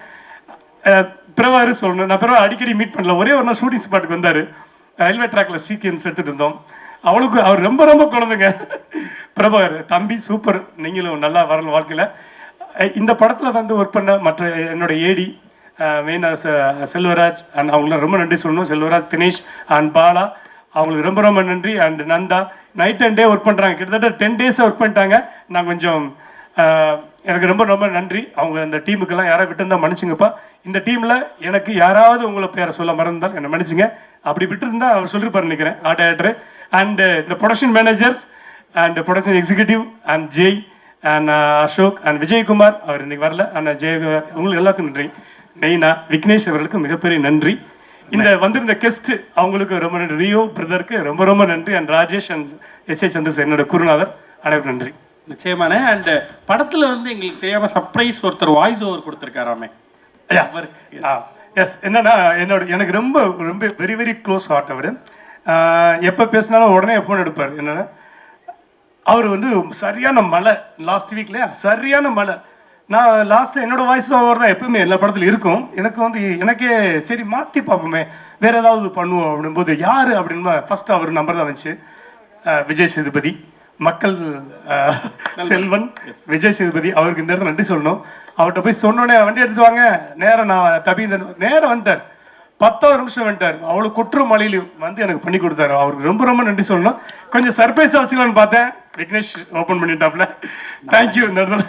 Speaker 6: பிரபாகர் சொல்லணும், நான் பிரபா அடிக்கடி மீட் பண்ணல. ஒரே ஒரு நாள் ஷூட்டிங் ஸ்பாட்டுக்கு வந்தார், ரயில்வே ட்ராக்கில் சீக்கியன்ஸ் எடுத்துகிட்டு இருந்தோம். அவளுக்கு அவர் ரொம்ப ரொம்ப குழந்தைங்க. பிரபாகர் தம்பி சூப்பர், நீங்களும் நல்லா வரணும் வாழ்க்கையில். இந்த படத்தில் வந்து ஒர்க் பண்ண மற்ற என்னோட ஏடி மெயினாக செல்வராஜ் அண்ட் அவங்களுக்கு ரொம்ப நன்றி சொல்லணும். செல்வராஜ், தினேஷ் அண்ட் பாலா அவங்களுக்கு ரொம்ப ரொம்ப நன்றி. And Nandha night and day work பண்ணுறாங்க, கிட்டத்தட்ட 10 days ஒர்க் பண்ணிட்டாங்க. நான் கொஞ்சம் எனக்கு ரொம்ப ரொம்ப நன்றி. அவங்க அந்த டீமுக்கெல்லாம் யாராவது விட்டுருந்தா மன்னிச்சுங்கப்பா. இந்த டீமில் எனக்கு யாராவது உங்களை பேரை சொல்ல மறந்தால் என்னை மன்னிச்சுங்க. அப்படி விட்டுருந்தா அவர் சொல்லியிருப்பார் நினைக்கிறேன் ஆர்ட் டைரக்டர். அண்ட் இந்த production managers and production executive and Jai and Ashok and Vijayakumar, அவர் இன்னைக்கு வரல. அண்ட் ஜெய் உங்களுக்கு எல்லாத்துக்கும் நன்றி. மெயினாக விக்னேஷ் அவர்களுக்கு மிகப்பெரிய நன்றி. இந்த வந்திருந்த கெஸ்ட் அவங்களுக்கு ரொம்ப நன்றி. ரியோ பிரதருக்கு ரொம்ப ரொம்ப நன்றி. And Rajesh and SA Chandrasekhar என்னோட குருநாதர், அனைவரும் நன்றி.
Speaker 1: நிச்சயமான. அண்ட் படத்தில் வந்து எங்களுக்கு தெரியாமல் சர்ப்ரைஸ் ஒருத்தர் வாய்ஸ் ஓவர் கொடுத்துருக்காராமே.
Speaker 6: எஸ் என்னன்னா எனக்கு ரொம்ப ரொம்ப வெரி வெரி க்ளோஸ் ஹார்ட். அவர் எப்போ பேசினாலும் உடனே ஃபோன் எடுப்பார். என்னென்னா அவர் வந்து சரியான மழை லாஸ்ட் வீக்லையா, சரியான மழை. நான் லாஸ்ட்டு என்னோடய வாய்ஸ் ஓவர் தான் எப்பவுமே எல்லா படத்துலையும் இருக்கும். எனக்கு வந்து எனக்கே சரி மாற்றி பார்ப்போமே, வேறு ஏதாவது பண்ணுவோம் அப்படின்போது யார் அப்படின்பா ஃபஸ்ட்டு அவர் நம்பர் தான் வந்துச்சு. விஜய் சேதுபதி, மக்கள் செல்வன் விஜய் சேதுபதி. அவருக்கு இந்த இடத்துல நன்றி சொல்லணும். அவர்கிட்ட போய் சொன்னோடனே வண்டி எடுத்துட்டு வாங்க, நேரம் நான் நேரம் வந்துட்டார். 10 நிமிஷம் வந்துட்டார். அவ்வளோ குற்ற மலையிலையும் வந்து எனக்கு பண்ணி கொடுத்தாரு. அவருக்கு ரொம்ப ரொம்ப நன்றி சொல்லணும். கொஞ்சம் சர்ப்ரைஸ் வச்சுக்கலான்னு பார்த்தேன், விக்னேஷ் ஓப்பன் பண்ணிட்டாப்ல. தேங்க்யூ. இந்த இடத்துல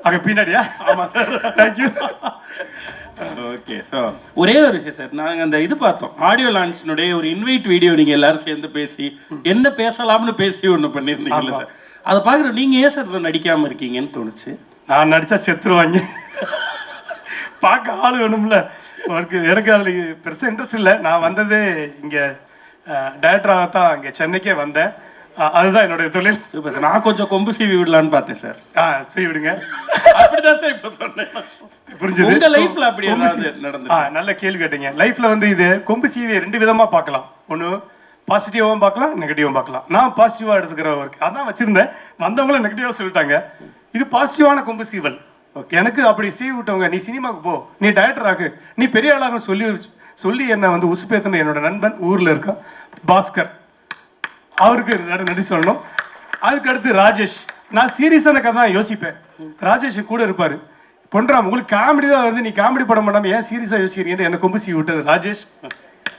Speaker 6: அங்கே பின்னாடியா? ஆமாம் சார், தேங்க்யூ.
Speaker 1: ஓகே. ஸோ ஒரே ஒரு விஷயம் சார், நாங்கள் அந்த இது பார்த்தோம், ஆடியோ லான்ச்சினுடைய ஒரு இன்வைட் வீடியோ நீங்கள் எல்லாரும் சேர்ந்து பேசி என்ன பேசலாம்னு பேசி ஒன்று பண்ணியிருந்தீங்கல்ல சார். அதை பார்க்குற நீங்கள் ஏன் சார் நடிக்காமல் இருக்கீங்கன்னு தோணுச்சு.
Speaker 6: நான் நடித்தா செத்துருவாங்க, பார்க்க ஆள் வேணும்ல. எனக்கு அதில் பெருசாக இன்ட்ரெஸ்ட் இல்லை. நான் வந்ததே இங்கே டைரக்டராக தான் இங்கே சென்னைக்கே வந்தேன். அதுதான் என்னுடைய தொழில்.
Speaker 1: Super sir. நான் கொஞ்சம் கொம்பு சீவி விடலான்னு பார்த்தேன் சார்.
Speaker 6: சீவி விடுங்க.
Speaker 1: அப்படிதான் சார் இப்போ சொன்னேன்.
Speaker 6: புரிஞ்சுது.
Speaker 1: உங்கள் லைஃப்பில் அப்படி நடந்து
Speaker 6: நல்ல கேள்வி கேட்டீங்க. லைஃப்பில் வந்து இது கொம்பு சீவியை 2 விதமாக பார்க்கலாம். ஒன்று பாசிட்டிவாகவும் பார்க்கலாம், நெகட்டிவாகவும் பார்க்கலாம். நான் பாசிட்டிவாக எடுத்துக்கிற ஒர்க் அதான் வச்சுருந்தேன். வந்தவங்களும் நெகட்டிவாக சொல்லிட்டாங்க. இது பாசிட்டிவான கொம்பு சீவல். ஓகே, எனக்கு அப்படி சீவி விட்டவங்க, நீ சினிமாவுக்கு போ, நீ டைரக்டர் ஆகு, நீ பெரிய ஆளாக சொல்லி என்னை வந்து உசுப்பேத்தின என்னோட நண்பன் ஊரில் இருக்கான் பாஸ்கர், அவருக்கு நன்றி சொல்லணும். அதுக்கு அடுத்து ராஜேஷ். நான் சீரியஸான கதை தான் யோசிப்பேன், ராஜேஷ் கூட இருப்பார். பொன்ராம் உங்களுக்கு காமெடி தான் வருது, நீ காமெடி படம் பண்ணாமல் ஏன் சீரியஸாக யோசிக்கிறீங்கன்னு என்னை கொம்பு சீ விட்டது ராஜேஷ்,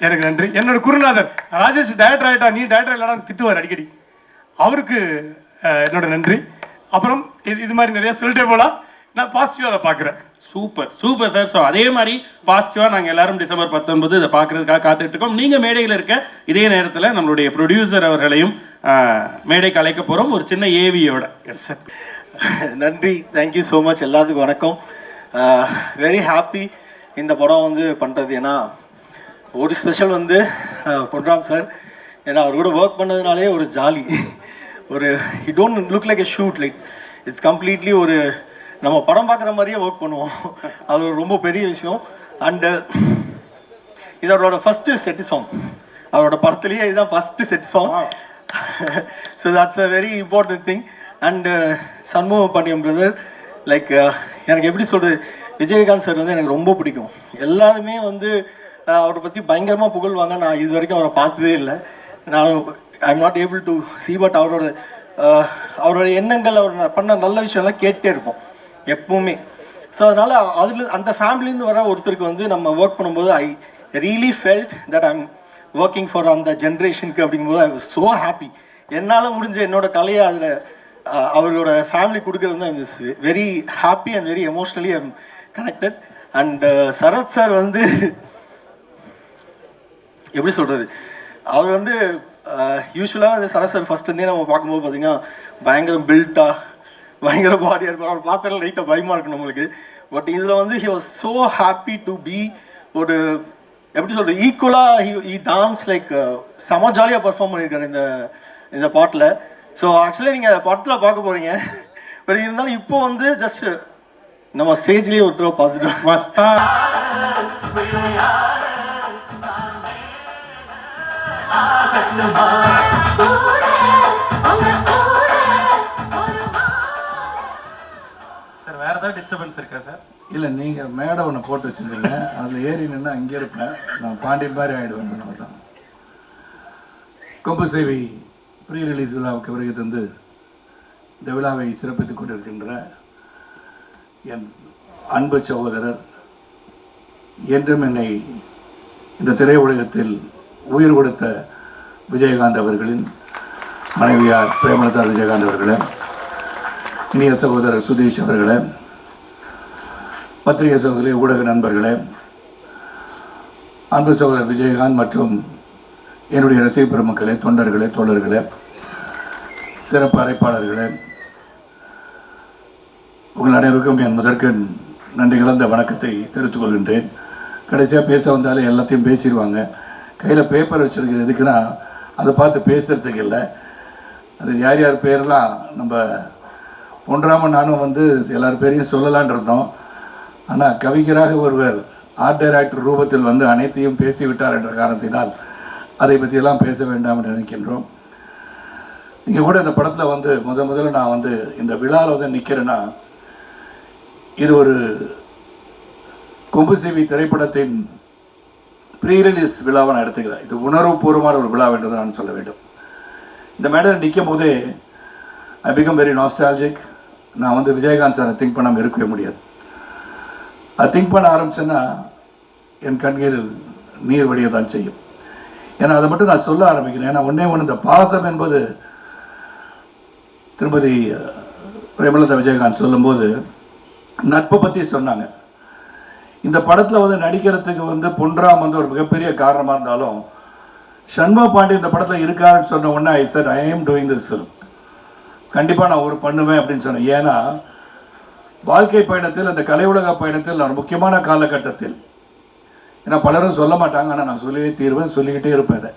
Speaker 6: எனக்கு நன்றி. என்னோட குருநாதர் ராஜேஷ் டைரக்டர் ஆகிட்டா, நீ டைரக்டர் இல்லைனா திட்டுவார் அடிக்கடி, அவருக்கு என்னோட நன்றி. அப்புறம் இது மாதிரி நிறைய சொல்லிட்டே போகலாம், நான் பாசிட்டிவாக அதை பார்க்குறேன்.
Speaker 1: Super super sir. ஸோ அதே மாதிரி பாசிட்டிவாக நாங்கள் எல்லாரும் டிசம்பர் 19 இதை பார்க்குறதுக்காக காத்துட்டு இருக்கோம். நீங்கள் மேடையில் இருக்க இதே நேரத்தில் நம்மளுடைய ப்ரொடியூசர் அவர்களையும் மேடைக்கு அழைக்க போகிறோம் ஒரு சின்ன ஏவியோட. Yes sir.
Speaker 7: நன்றி, தேங்க்யூ ஸோ மச். எல்லாத்துக்கும் வணக்கம். வெரி ஹாப்பி இந்த படம் வந்து பண்ணுறது. ஏன்னா ஒரு ஸ்பெஷல் வந்து பொன்ராம் சார், ஏன்னா அவர் கூட ஒர்க் பண்ணதுனாலே ஒரு ஜாலி, ஒரு he don't look like a shoot, like it's completely ஒரு நம்ம படம் பார்க்குற மாதிரியே ஒர்க் பண்ணுவோம். அது ஒரு ரொம்ப பெரிய விஷயம். அண்டு இதோட ஃபஸ்ட்டு செட் சாங், அவரோட படத்துலேயே இதுதான் first set song. So that's a very important thing. And Shanmuga Pandian brother, like எனக்கு எப்படி சொல்கிறது, விஜயகாந்த் சார் வந்து எனக்கு ரொம்ப பிடிக்கும். எல்லாருமே வந்து அவரை பற்றி பயங்கரமாக புகழ்வாங்க. நான் இது வரைக்கும் அவரை பார்த்ததே இல்லை. நான் I am not able to C, but அவரோட எண்ணங்கள், அவர் பண்ண நல்ல விஷயம்லாம் கேட்டே இருப்போம் எப்பவுமே. ஸோ அதனால் அந்த ஃபேமிலிலேருந்து வர ஒருத்தருக்கு வந்து நம்ம ஒர்க் பண்ணும்போது I really felt that I am working for அந்த ஜென்ரேஷனுக்கு. அப்படிங்கும்போது ஐ வாஸ் ஸோ ஹாப்பி. என்னால் முடிஞ்ச என்னோட கலையை அதில் அவரோட ஃபேமிலி கொடுக்குறது தான் is very happy and very emotionally I am connected. And Sarath sir வந்து எப்படி சொல்கிறது, அவர் வந்து யூஸ்வலாக வந்து சரத் சார் ஃபஸ்ட்லேருந்தே நம்ம பார்க்கும்போது பார்த்திங்கன்னா பயங்கர பில்ட்டாக பயங்கர பாடியாக இருப்பார். அவர் பார்த்தாலும் லைட்டாக பயமாக இருக்கும் நம்மளுக்கு. பட் இதில் வந்து he was so happy to be ஒரு எப்படி சொல்கிறது ஈக்குவலாக ஹி டான்ஸ் லைக் செம ஜாலியாக பர்ஃபார்ம் பண்ணியிருக்காரு இந்த பாட்டில். ஸோ ஆக்சுவலி நீங்கள் படத்தில் பார்க்க போகிறீங்க, பட் இருந்தாலும் இப்போ வந்து ஜஸ்ட் நம்ம ஸ்டேஜ்லேயே ஒருத்தர பார்த்துட்டோம்.
Speaker 1: மஸ்தா சார், வேறு ஏதாவது டிஸ்டர்பன்ஸ் இருக்கா சார்?
Speaker 8: இல்லை, நீங்கள் மேடை ஒன்று போட்டு வச்சுருந்தீங்க, அதில் ஏறி நின்று அங்கே இருப்பேன், நான் பாண்டியன் மாதிரி ஆகிடுவேன். நம்ம தான் கொம்பு சேவை ப்ரீ ரிலீஸ் விழாவுக்கு வருகை தந்து இந்த விழாவை சிறப்பித்துக் கொண்டிருக்கின்ற என் அன்பு சகோதரர், என்றும் என்னை இந்த திரையுலகத்தில் உயிர் கொடுத்த விஜயகாந்த் அவர்களின் மனைவியார் பிரேமலதா விஜயகாந்த் அவர்களே, இனிய சகோதரர் சுதீஷ் அவர்களே, பத்திரிகை சகோதரி, ஊடக நண்பர்களே, அன்பு சகோதரர் விஜயகாந்த் மற்றும் என்னுடைய ரசிக பெருமக்களே, தொண்டர்களே, தோழர்களே, சிறப்பு அழைப்பாளர்களே, உங்கள் அனைவருக்கும் என் முதற்கு நன்றி கலந்த வணக்கத்தை தெரிவித்துக் கொள்கின்றேன். கடைசியாக பேச வந்தாலே எல்லாத்தையும் பேசிடுவாங்க. கையில் பேப்பர் வச்சுருக்கிறது எதுக்குன்னா அதை பார்த்து பேசுகிறதுக்கு இல்லை. அது யார் யார் பேரெல்லாம் நம்ம பொன்ராமன் நானும் வந்து எல்லார் பேரையும் சொல்லலான் இருந்தோம். ஆனால் கவிஞராக ஒருவர் ஆர்ட் டைரக்டர் ரூபத்தில் வந்து அனைத்தையும் பேசிவிட்டார் என்ற காரணத்தினால் அதை பற்றியெல்லாம் பேச வேண்டாம் என்று நினைக்கின்றோம். இங்கே கூட இந்த படத்தில் வந்து முதல்ல நான் வந்து இந்த விழாவில் வந்து நிற்கிறேன்னா, இது ஒரு கொம்பு சேவை திரைப்படத்தின் ப்ரீ ரிலீஸ் விழாவை நான் எடுத்துக்கிறேன். இது உணர்வுபூர்வமான ஒரு விழா என்று நான் சொல்ல வேண்டும். இந்த மேடையில் நிற்கும் போதே ஐ பிகம் வெரி நாஸ்டாலஜிக். நான் வந்து விஜயகாந்த் சாரை திங்க் பண்ணாமல் இருக்கவே முடியாது. அது திங்க் பண்ண ஆரம்பிச்சேன்னா என் கண்களில் நீர் வடிய தான் செய்யும். ஏன்னா அதை மட்டும் நான் சொல்ல ஆரம்பிக்கிறேன். ஏன்னா ஒன்றே ஒன்று, இந்த பாசம் என்பது திருமதி பிரேமலதா விஜயகாந்த் சொல்லும்போது நட்பை பற்றி சொன்னாங்க. இந்த படத்தில் வந்து நடிக்கிறதுக்கு வந்து பொன்ராம் வந்து ஒரு மிகப்பெரிய காரணமாக இருந்தாலும், சண்முக பாண்டி இந்த படத்தில் இருக்காருன்னு சொன்ன உடனே I sir I am doing this film, கண்டிப்பாக நான் ஒரு பண்ணுவேன் அப்படின்னு சொன்னேன். ஏன்னா வாழ்க்கை பயணத்தில், அந்த கலை உலக பயணத்தில் நான் முக்கியமான காலகட்டத்தில், ஏன்னா பலரும் சொல்ல மாட்டாங்க, ஆனால் நான் சொல்லியே தீர்வேன், சொல்லிக்கிட்டே இருப்பேன். இதை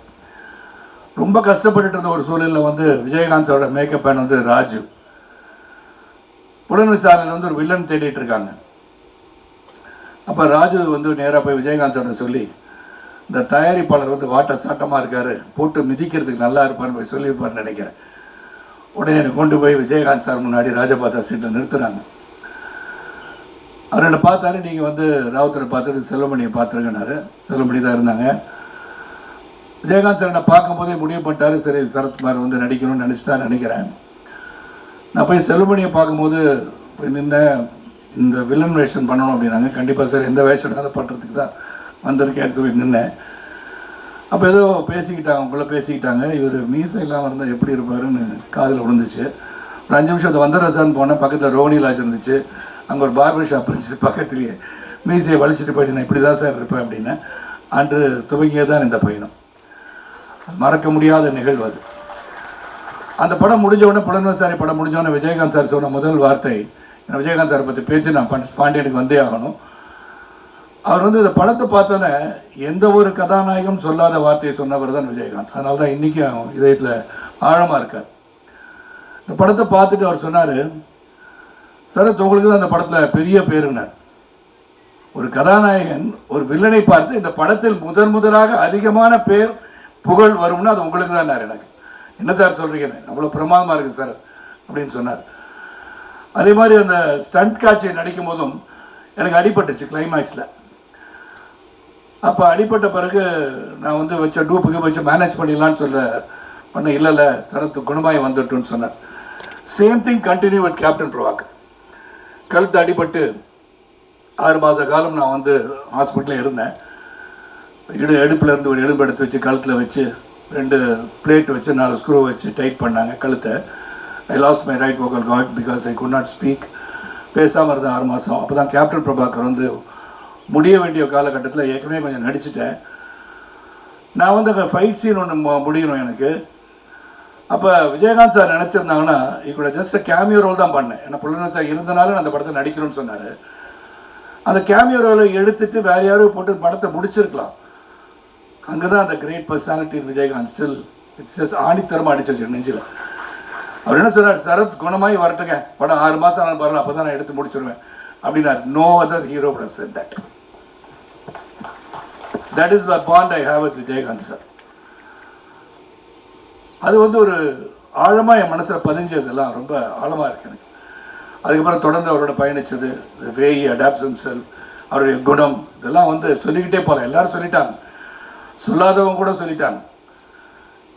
Speaker 8: ரொம்ப கஷ்டப்பட்டுட்டு இருந்த ஒரு சூழலில் வந்து விஜயகாந்த் சாரோட மேக்கப் மேன் வந்து ராஜு புலன் விசாரணையில் வந்து ஒரு வில்லன் தேடிட்டு இருக்காங்க. அப்போ ராஜு வந்து நேராக போய் விஜயகாந்த் சார்ட்ட சொல்லி, இந்த தயாரிப்பாளர் வந்து வாட்ட சாட்டமாக இருக்காரு, போட்டு மிதிக்கிறதுக்கு நல்லா இருப்பார்னு போய் சொல்லியிருப்பார்னு நினைக்கிறேன். உடனே என்னை கொண்டு போய் விஜயகாந்த் சார் முன்னாடி ராஜபாதா சீட்டில் நிறுத்துறாங்க. அவர் என்னை பார்த்தாரு, நீங்கள் வந்து ராவுத்தரை பார்த்துட்டு செல்வமணியை பார்த்துருங்கன்னாரு. செல்வமணி தான் இருந்தாங்க. விஜயகாந்த் சார் என்னை பார்க்கும்போதே முடிவு பண்ணிட்டாரு, சரி சரத்குமார் வந்து நடிக்கணும்னு நினச்சிட்டான்னு நினைக்கிறேன். நான் போய் செல்வமணியை பார்க்கும்போது நின்ன இந்த வில்லன் வேஷன் பண்ணணும் அப்படின்னாங்க. கண்டிப்பாக சார் எந்த வேஷனாலும் பண்ணுறதுக்கு தான் வந்திருக்கேன்னு சொல்லி நின்னேன். அப்போ ஏதோ பேசிக்கிட்டாங்க, அவங்கள பேசிக்கிட்டாங்க. இவர் மீசை இல்லாமல் இருந்தால் எப்படி இருப்பாருன்னு காதில் விழுந்துச்சு. ஒரு 5 நிமிஷம் அதை வந்துடுறசான்னு போனேன். பக்கத்தில் ரோனி லாட்ஜ் இருந்துச்சு, அங்கே ஒரு பார்பர் ஷாப் இருந்துச்சு பக்கத்துலேயே. மீசையை வலிச்சுட்டு போயிட்டு நான் இப்படி தான் சார் இருப்பேன் அப்படின்னு. அன்று துவங்கியே தான் இந்த பயணம். மறக்க முடியாத நிகழ்வு அது. அந்த படம் முடிஞ்ச உடனே, புலன்வசாரி படம் முடிஞ்ச உடனே விஜயகாந்த் சார் சொன்ன முதல் வார்த்தை, விஜயகாந்த் சாரை பற்றி பேச்சு நான் பாண்டியனுக்கு வந்தே ஆகணும். அவர் வந்து இந்த படத்தை பார்த்தோன்னே எந்த ஒரு கதாநாயகம் சொல்லாத வார்த்தையை சொன்னவர் தான் விஜயகாந்த். அதனால தான் இன்றைக்கும் இதயத்தில் ஆழமாக இருக்கார். இந்த படத்தை பார்த்துட்டு அவர் சொன்னார், சரத் உங்களுக்கு தான் அந்த படத்தில் பெரிய பேருனார். ஒரு கதாநாயகன் ஒரு வில்லனை பார்த்து இந்த படத்தில் முதலாக அதிகமான பேர் புகழ் வரும்னா அது உங்களுக்கு தான். எனக்கு என்ன சார் சொல்கிறீங்க, அவ்வளோ பிரமாதமாக இருக்குது சார் அப்படின்னு சொன்னார். அதே மாதிரி அந்த ஸ்டண்ட் காட்சியை நடிக்கும் போதும் எனக்கு அடிபட்டுச்சு கிளைமேக்ஸில். அப்போ அடிப்பட்ட பிறகு நான் வந்து வச்ச டூப்புக்கு வச்சு மேனேஜ் பண்ணிடலான்னு பண்ண இல்லை சரத்து குணமாய் வந்துட்டுன்னு சொன்னார். Same thing continue with captain Prabhakar. கழுத்து அடிபட்டு 6 மாத காலம் நான் வந்து ஹாஸ்பிட்டலில் இருந்தேன். இடுப்பில் இருந்து ஒரு எலும்பு எடுத்து வச்சு கழுத்தில் வச்சு 2 பிளேட் வச்சு 4 ஸ்க்ரூ வச்சு டைட் பண்ணாங்க கழுத்தை. ஐ last my right vocal card because I could not speak. பேசாமல் இருந்தேன் 6 மாதம். அப்போ தான் கேப்டன் பிரபாகர் வந்து முடிய வேண்டிய காலகட்டத்தில் ஏற்கனவே கொஞ்சம் நடிச்சிட்டேன். நான் வந்து அங்கே ஃபைட் சீன் ஒன்று முடியணும் எனக்கு. அப்போ விஜயகாந்த் சார் நினச்சிருந்தாங்கன்னா கூட ஜஸ்ட் கேமியோ ரோல் தான் பண்ணேன். ஏன்னா புலன் சார் இருந்தனால நான் அந்த படத்தை நடிக்கணும்னு சொன்னார். அந்த கேமியோ ரோலை எடுத்துட்டு வேறு யாரும் போட்டு படத்தை முடிச்சிருக்கலாம். அங்கே தான் அந்த great personality Vijayakanth still it's just ஆணித்தரமாக அடிச்சு வச்சு நெஞ்சில். அவர் என்ன சொன்னார், சரத் குணமாய் வரட்டுங்க, படம் 6 மாதம் நான் வரல, அப்போ தான் நான் எடுத்து முடிச்சிருவேன் அப்படின்னார். No other hero would have said that. That is the bond I have with Vijayakanth sir. அது வந்து ஒரு ஆழமாக என் மனசில் பதிஞ்சதெல்லாம் ரொம்ப ஆழமாக இருக்கு எனக்கு. அதுக்கப்புறம் தொடர்ந்து அவரோட பயணித்தது, the way he adapts himself, அவருடைய குணம், இதெல்லாம் வந்து சொல்லிக்கிட்டே போகலாம். எல்லாரும் சொல்லிட்டாங்க, சொல்லாதவங்க கூட சொல்லிட்டாங்க.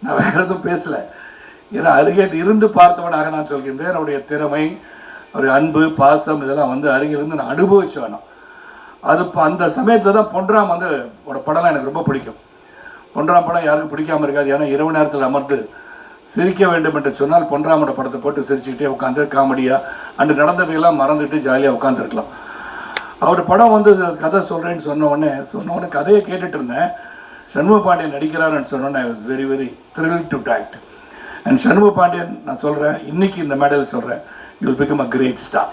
Speaker 8: நான் வேறு எதுவும் பேசலை. ஏன்னா அருகே இருந்து பார்த்தவனாக நான் சொல்கின்றேன். அவருடைய திறமை, அவருடைய அன்பு, பாசம், இதெல்லாம் வந்து அருகிலிருந்து நான் அனுபவிச்சு வேணும். அது அந்த சமயத்தில் தான் பொன்ராம் வந்து படம்லாம் எனக்கு ரொம்ப பிடிக்கும். பொன்ராம் படம் யாருக்கும் பிடிக்காமல் இருக்காது. ஏன்னா இரவு நேரத்தில் அமர்ந்து சிரிக்க வேண்டும் என்று சொன்னால் பொன்ராமோட படத்தை போட்டு சிரிச்சுக்கிட்டே உட்காந்து காமெடியாக அன்று நடந்தவையெல்லாம் மறந்துட்டு ஜாலியாக உட்காந்துருக்கலாம். அவர் படம் வந்து கதை சொல்கிறேன்னு சொன்ன உடனே கதையை கேட்டுட்டு இருந்தேன். சண்முக பாண்டியன் நடிக்கிறாருன்னு சொன்னோன்னே I was very very thrilled to act. And Shanmuga Pandian நான் சொல்கிறேன், இன்னைக்கு இந்த மேடையில் சொல்கிறேன், you will become a great star,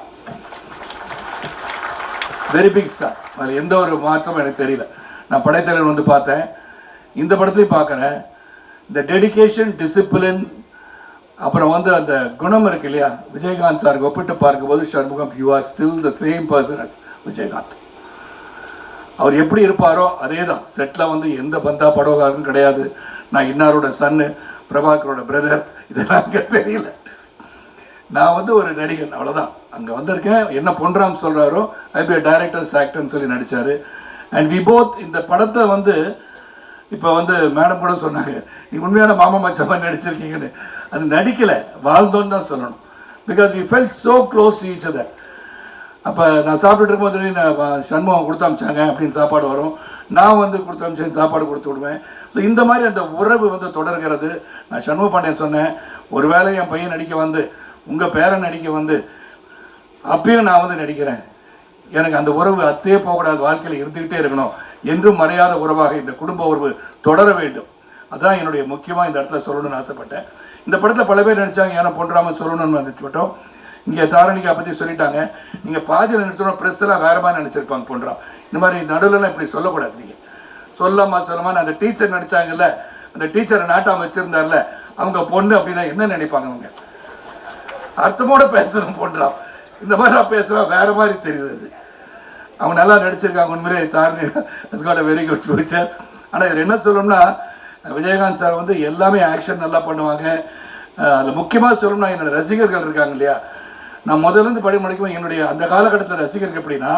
Speaker 8: very big star. அதில் எந்த ஒரு மாற்றமும் எனக்கு தெரியல. நான் படைத்தலைவர் வந்து பார்த்தேன், இந்த படத்துலையும் பார்க்குறேன். இந்த டெடிகேஷன், டிசிப்ளின், அப்புறம் வந்து அந்த குணம் இருக்கு இல்லையா, விஜயகாந்த் சாருக்கு ஒப்பிட்டு பார்க்கும்போது Shanmugam, you are still the same person as Vijayakanth. அவர் எப்படி இருப்பாரோ அதே தான். செட்டில் வந்து எந்த பந்தா படகாரும் கிடையாது. நான் இன்னாரோட சன்னு, பிரபாகரோட பிரதர், இதெல்லாம் அங்கே தெரியல. நான் வந்து ஒரு நடிகன், அவ்வளோதான். அங்கே வந்திருக்கேன். என்ன பொன்ராம் சொல்கிறாரோ ஐ பி டைரக்டர்ஸ் ஆக்டர்னு சொல்லி நடித்தார். அண்ட் வி போத் இந்த படத்தை வந்து இப்போ வந்து மேடம் கூட சொன்னாங்க, நீங்கள் உண்மையான மாமா மச்சமாக நடிச்சிருக்கீங்கன்னு. அது நடிக்கலை, வாழ்ந்தோன்னு தான் சொல்லணும். Because we felt so close to each other. அப்போ நான் சாப்பிட்டுட்டு இருக்கும்போது நான் சண்முகம் கொடுத்து அமிச்சாங்க அப்படின்னு சாப்பாடு வரும், நான் வந்து கொடுத்து அமிச்சேன் சாப்பாடு கொடுத்து விடுவேன். ஸோ இந்த மாதிரி அந்த உறவு வந்து தொடர்கிறது. நான் சண்முக பாண்டியன் சொன்னேன், ஒரு வேளை என் பையன் நடிக்க வந்து, உங்கள் பேரன் நடிக்க வந்து, அப்பயும் நான் வந்து நடிக்கிறேன். எனக்கு அந்த உறவு அத்தே போகக்கூடாது, வாழ்க்கையில் இருந்துக்கிட்டே இருக்கணும், என்றும் மறையாத உறவாக இந்த குடும்ப உறவு தொடர வேண்டும். அதான் என்னுடைய முக்கியமாக இந்த இடத்துல சொல்லணும்னு ஆசைப்பட்டேன். இந்த படத்தில் பல பேர் நடித்தாங்க, ஏன்னா பொன்ராமன் சொல்லணும்னு நினச்சிட்டோம். இங்கே தாரணிகா பற்றி சொல்லிட்டாங்க. நீங்கள் பாதியில் நிறுத்தணும், ப்ரெஸ்ஸெல்லாம் வேறு மாதிரி நினச்சிருப்பாங்க பொன்ராம். இந்த மாதிரி நடுவில்லாம் இப்படி சொல்லக்கூடாது. நீங்கள் சொல்லாமல் அந்த டீச்சர் நடித்தாங்கல்ல, அந்த டீச்சரை நாட்டாம வச்சுருந்தார்ல, அவங்க பொண்ணு அப்படின்னா என்ன நினைப்பாங்க? அவங்க அர்த்தமோடு பேசணும் பொன்ராம். இந்த மாதிரி நான் பேசுகிறேன், வேறு மாதிரி தெரியுது. அவங்க நல்லா நடிச்சிருக்காங்க உண்மையிலே. Dharani is got a very good future. ஆனால் இதில் என்ன சொல்லணும்னா, விஜயகாந்த் சார் வந்து எல்லாமே ஆக்ஷன் நல்லா பண்ணுவாங்க. அதில் முக்கியமாக சொல்லணும்னா, என்னோடய ரசிகர்கள் இருக்காங்க இல்லையா, நான் முதலேருந்து படி முடிக்கும் என்னுடைய அந்த காலகட்டத்தில் ரசிகர்கள் எப்படின்னா,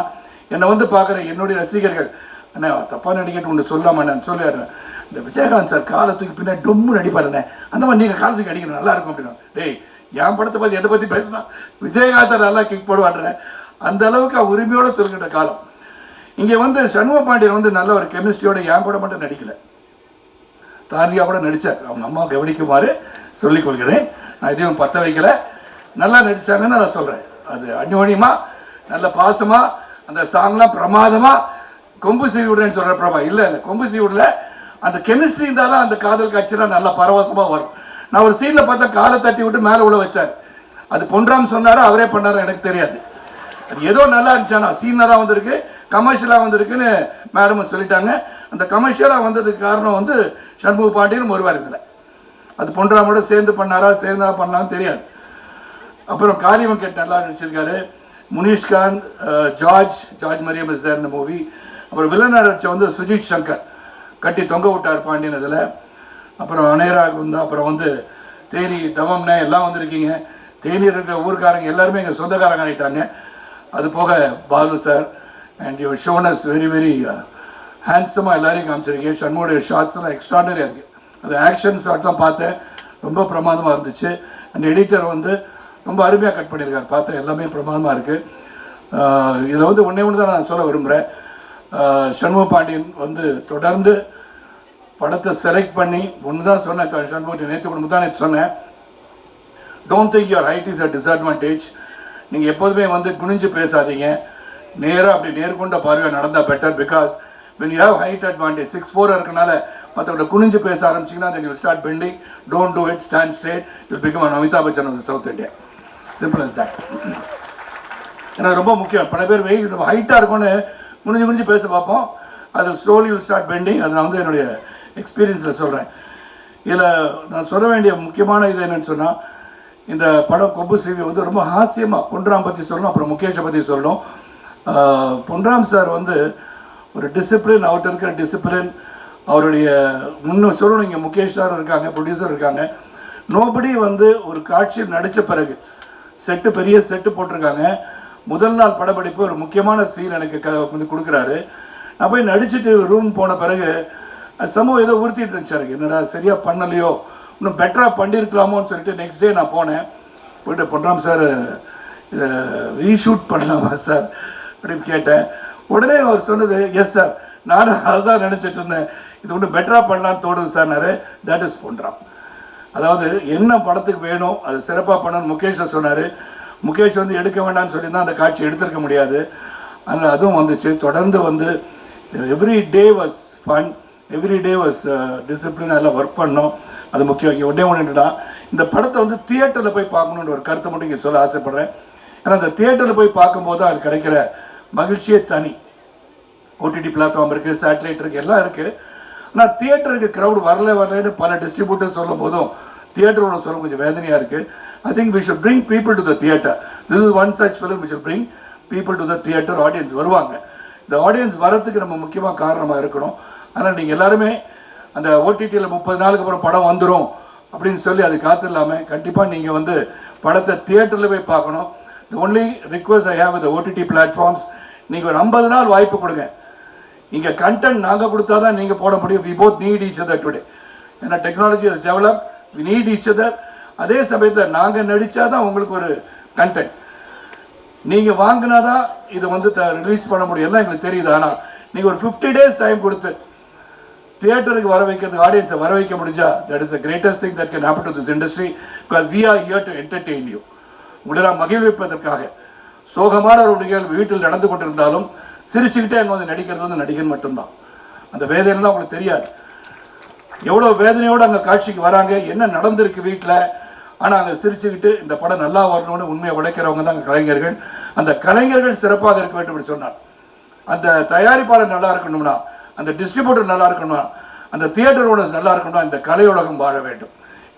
Speaker 8: என்னை வந்து பார்க்குற என்னுடைய ரசிகர்கள் என்ன தப்பாக நடிக்கட்டு ஒன்று சொல்லாமல் நான் சொல்லிடுறேன், இந்த விஜயகாந்த் சார் காலத்துக்கு பின்னாடி டொம்மு நடிப்பாருண்ணே, அந்த மாதிரி நீங்கள் காலத்துக்கு அடிக்கணும் நல்லா இருக்கும் அப்படின்னா. டேய் என் படத்தை பற்றி என்னை பற்றி பேசினா விஜயகாந்த் சார் நல்லா கிக் போடுவான்றேன். அந்த அளவுக்கு அவன் உரிமையோடு சொல்கின்ற காலம். இங்கே வந்து சண்முக பாண்டியன் வந்து நல்ல ஒரு கெமிஸ்ட்ரியோட என் கூட மட்டும் நடிக்கலை, தாரியா கூட நடித்தார். அவங்க அம்மா கவனிக்குமாறு சொல்லிக்கொள்கிறேன். நான் எதையும் பற்ற வைக்கலை, நல்லா நடித்தாங்கன்னு நான் சொல்கிறேன். அது அந்யோன்யமாக நல்ல பாசமாக அந்த சாங்லாம் பிரமாதமாக கொம்பு சீவி விடுறேன்னு சொல்கிற பிரமா இல்லை இல்லை கொம்பு சீவி விடல, அந்த கெமிஸ்ட்ரி இருந்தால் தான் அந்த காதல் காட்சியெலாம் நல்லா பரவசமாக வரும். நான் ஒரு சீனில் பார்த்தா காலை தட்டி விட்டு மேலே உள்ள வச்சார். அது பொன்ராம் சொன்னாரோ அவரே பண்ணாரோ எனக்கு தெரியாது. அது ஏதோ நல்லா இருந்துச்சானா சீனராக வந்திருக்கு, கமர்ஷியலாக வந்திருக்குன்னு மேடமும் சொல்லிட்டாங்க. அந்த கமர்ஷியலாக வந்ததுக்கு காரணம் வந்து சண்முக பாண்டியன் ஒருவர் இதில். அது பொன்ராமோட சேர்ந்து பண்ணாரா சேர்ந்தா பண்ணலான்னு தெரியாது. அப்புறம் காளி வெங்கட் நல்லா நடிச்சிருக்காரு. முனிஷ்காந்த், ஜார்ஜ் மரியம் இஸ் தேர் இந்த மூவி. அப்புறம் வில்லன் நடிச்ச வந்து சுஜித் சங்கர் கட்டி தொங்க விட்டார் பாண்டியன் இதில். அப்புறம் அனேராக் வந்து அப்புறம் வந்து தேனி தவம்னே எல்லாம் வந்திருக்கீங்க. தேனி இருக்கிற ஊருக்காரங்க எல்லாருமே எங்கள் சொந்தக்காரங்க ஆகிட்டாங்க. அது போக பாலு சார் அண்ட் யுவர் ஷோனஸ் வெரி வெரி ஹேண்ட்ஸமாக எல்லாரையும் காமிச்சிருக்கேன். ஷண்முடைய ஷார்ட்ஸ்லாம் எக்ஸ்ட்ராடனரியாக இருக்குது. அது ஆக்ஷன் ஷாட்லாம் பார்த்தேன், ரொம்ப பிரமாதமாக இருந்துச்சு. அண்ட் எடிட்டர் வந்து ரொம்ப அருமையாக கட் பண்ணியிருக்காரு, பார்த்தேன் எல்லாமே பிரமாதமாக இருக்குது. இதில் வந்து ஒன்றே ஒன்று தான் நான் சொல்ல விரும்புகிறேன். சண்முக பாண்டியன் வந்து தொடர்ந்து படத்தை செலக்ட் பண்ணி ஒன்று தான் சொன்னேன். சண்முகத்தை நேற்று கூட தான் நேற்று சொன்னேன், don't think your height is a disadvantage. நீங்கள் எப்போதுமே வந்து குனிஞ்சு பேசாதீங்க, நேராக அப்படி நேர்கொண்ட பார்வையாக நடந்தால் better. Because when you have height advantage 6'4" இருக்கனால மற்றவங்க குனிஞ்சு பேச ஆரம்பிச்சிங்கன்னா then you will start bending. Don't do it, stand straight. You'll become an Amitabh Bachchan of the South India. Simple as that. ஏன்னா ரொம்ப முக்கியம். பல பேர் வெயிட் ஹைட்டாக இருக்கும்னு குனிஞ்சு பேச பார்ப்போம், அது ஸ்லோலி வில் ஸ்டார்ட் பெண்டிங். அது நான் வந்து என்னுடைய எக்ஸ்பீரியன்ஸில் சொல்கிறேன். இதில் நான் சொல்ல வேண்டிய முக்கியமான இது என்னன்னு சொன்னால், இந்த படம் கொம்பு சீவி வந்து ரொம்ப ஹாஸ்யமாக பொன்ராம் பற்றி சொல்லணும், அப்புறம் முகேஷை பற்றி சொல்லணும். பொன்ராம் சார் வந்து ஒரு டிசிப்ளின், அவர்கிட்ட இருக்கிற டிசிப்ளின், அவருடைய இன்னும் சொல்லணும், இங்கே முகேஷ் சார் இருக்காங்க, ப்ரொடியூசர் இருக்காங்க. நோபடி வந்து ஒரு காட்சி நடித்த பிறகு செட்டு பெரிய செட்டு போட்டிருக்காங்க. முதல் நாள் படப்பிடிப்பு ஒரு முக்கியமான சீன் எனக்கு வந்து கொடுக்குறாரு. நான் போய் நடிச்சுட்டு ரூம் போன பிறகு அது சமூகம் ஏதோ உறுத்திட்டு இருந்துச்சு எனக்கு, என்னடா சரியாக பண்ணலையோ, இன்னும் பெட்டராக பண்ணியிருக்கலாமோன்னு சொல்லிட்டு நெக்ஸ்ட் டே நான் போனேன். போய்ட்டு பொன்ராம் சார் இதை ரீஷூட் பண்ணலாமா சார் அப்படின்னு கேட்டேன். உடனே அவர் சொன்னது, எஸ் சார், நானும் அதுதான் நினச்சிட்டு இருந்தேன், இது ஒன்று பெட்டராக பண்ணலான்னு தோணுது சார்னாரு. That is Ponram. அதாவது என்ன படத்துக்கு வேணும் அது சிறப்பாக பண்ணணும்னு முகேஷை சொன்னார். முகேஷ் வந்து எடுக்க வேண்டாம்னு சொல்லியிருந்தால் அந்த காட்சி எடுத்திருக்க முடியாது. அதனால் அதுவும் வந்துச்சு. தொடர்ந்து வந்து every day was fun, every day was discipline, எல்லாம் ஒர்க் பண்ணோம். அது முக்கியம். ஒன்றே ஒன்றுடா, இந்த படத்தை வந்து தியேட்டரில் போய் பார்க்கணுன்ற ஒரு கருத்தை மட்டும் இங்கே சொல்ல ஆசைப்பட்றேன். ஏன்னா அந்த தியேட்டரில் போய் பார்க்கும்போது அது கிடைக்கிற மகிழ்ச்சியே தனி. ஓடிடி பிளாட்ஃபார்ம் இருக்குது, சேட்டலைட் இருக்குது, எல்லாம் இருக்குது. ஆனால் தியேட்டருக்கு க்ரௌட் வரலன்னு பல டிஸ்ட்ரிபியூட்டர்ஸ் சொல்லும் போதும் தியேட்டரோட சொல்ல கொஞ்சம் வேதனையாக இருக்குது. I think we should bring people to the theatre. This is one such film which will bring people to the theatre. Audience வருவாங்க. இந்த ஆடியன்ஸ் வரத்துக்கு நம்ம முக்கியமாக காரணமாக இருக்கணும். ஆனால் நீங்கள் எல்லாருமே அந்த ஓடிடியில் 30 நாளுக்கு அப்புறம் படம் வந்துடும் அப்படின்னு சொல்லி அது காத்து இல்லாமல் கண்டிப்பாக நீங்கள் வந்து படத்தை தியேட்டரில் போய் பார்க்கணும். The only request I have with the OTT platforms, நீங்கள் ஒரு 50 நாள் வாய்ப்பு கொடுங்க. இங்கே கண்டென்ட் நாங்கள் கொடுத்தா தான் நீங்கள் போட முடியும். We both need each other today. ஏன்னா technology has developed, we need each other. அதே சமயத்தில் நாங்கள் நடித்தா தான் உங்களுக்கு ஒரு கண்டென்ட், நீங்கள் வாங்கினா தான் இதை வந்து ரிலீஸ் பண்ண முடியும். எல்லாம் எங்களுக்கு தெரியுது. ஆனால் நீங்கள் ஒரு 50 days டைம் கொடுத்து தியேட்டருக்கு வர வைக்கிறது, ஆடியன்ஸை வர வைக்க முடிஞ்சா, that is the greatest thing that can happen to this industry. Because we are here to entertain you. உங்களை மகிழ்விப்பதற்காக. சோகமான ஒரு நிகழ்வு வீட்டில் நடந்து கொண்டிருந்தாலும் சிரிச்சுக்கிட்டே அங்கே வந்து நடிக்கிறது வந்து நடிகன் மட்டும்தான். அந்த வேதனைலாம் உங்களுக்கு தெரியாது. எவ்வளோ வேதனையோடு அங்கே காட்சிக்கு வராங்க, என்ன நடந்திருக்கு வீட்டில். ஆனால் அங்கே சிரிச்சுக்கிட்டு இந்த படம் நல்லா வரணும்னு உண்மையை உழைக்கிறவங்க தான் கலைஞர்கள். அந்த கலைஞர்கள் சிறப்பாக இருக்க வேண்டும் என்று சொன்னார். அந்த தயாரிப்பாளர் நல்லா இருக்கணும்னா, அந்த டிஸ்ட்ரிபியூட்டர் நல்லா இருக்கணும்னா, அந்த தியேட்டர் ஓனர்ஸ் நல்லா இருக்கணும்னா, இந்த கலையுலகம் வாழ வேண்டும்.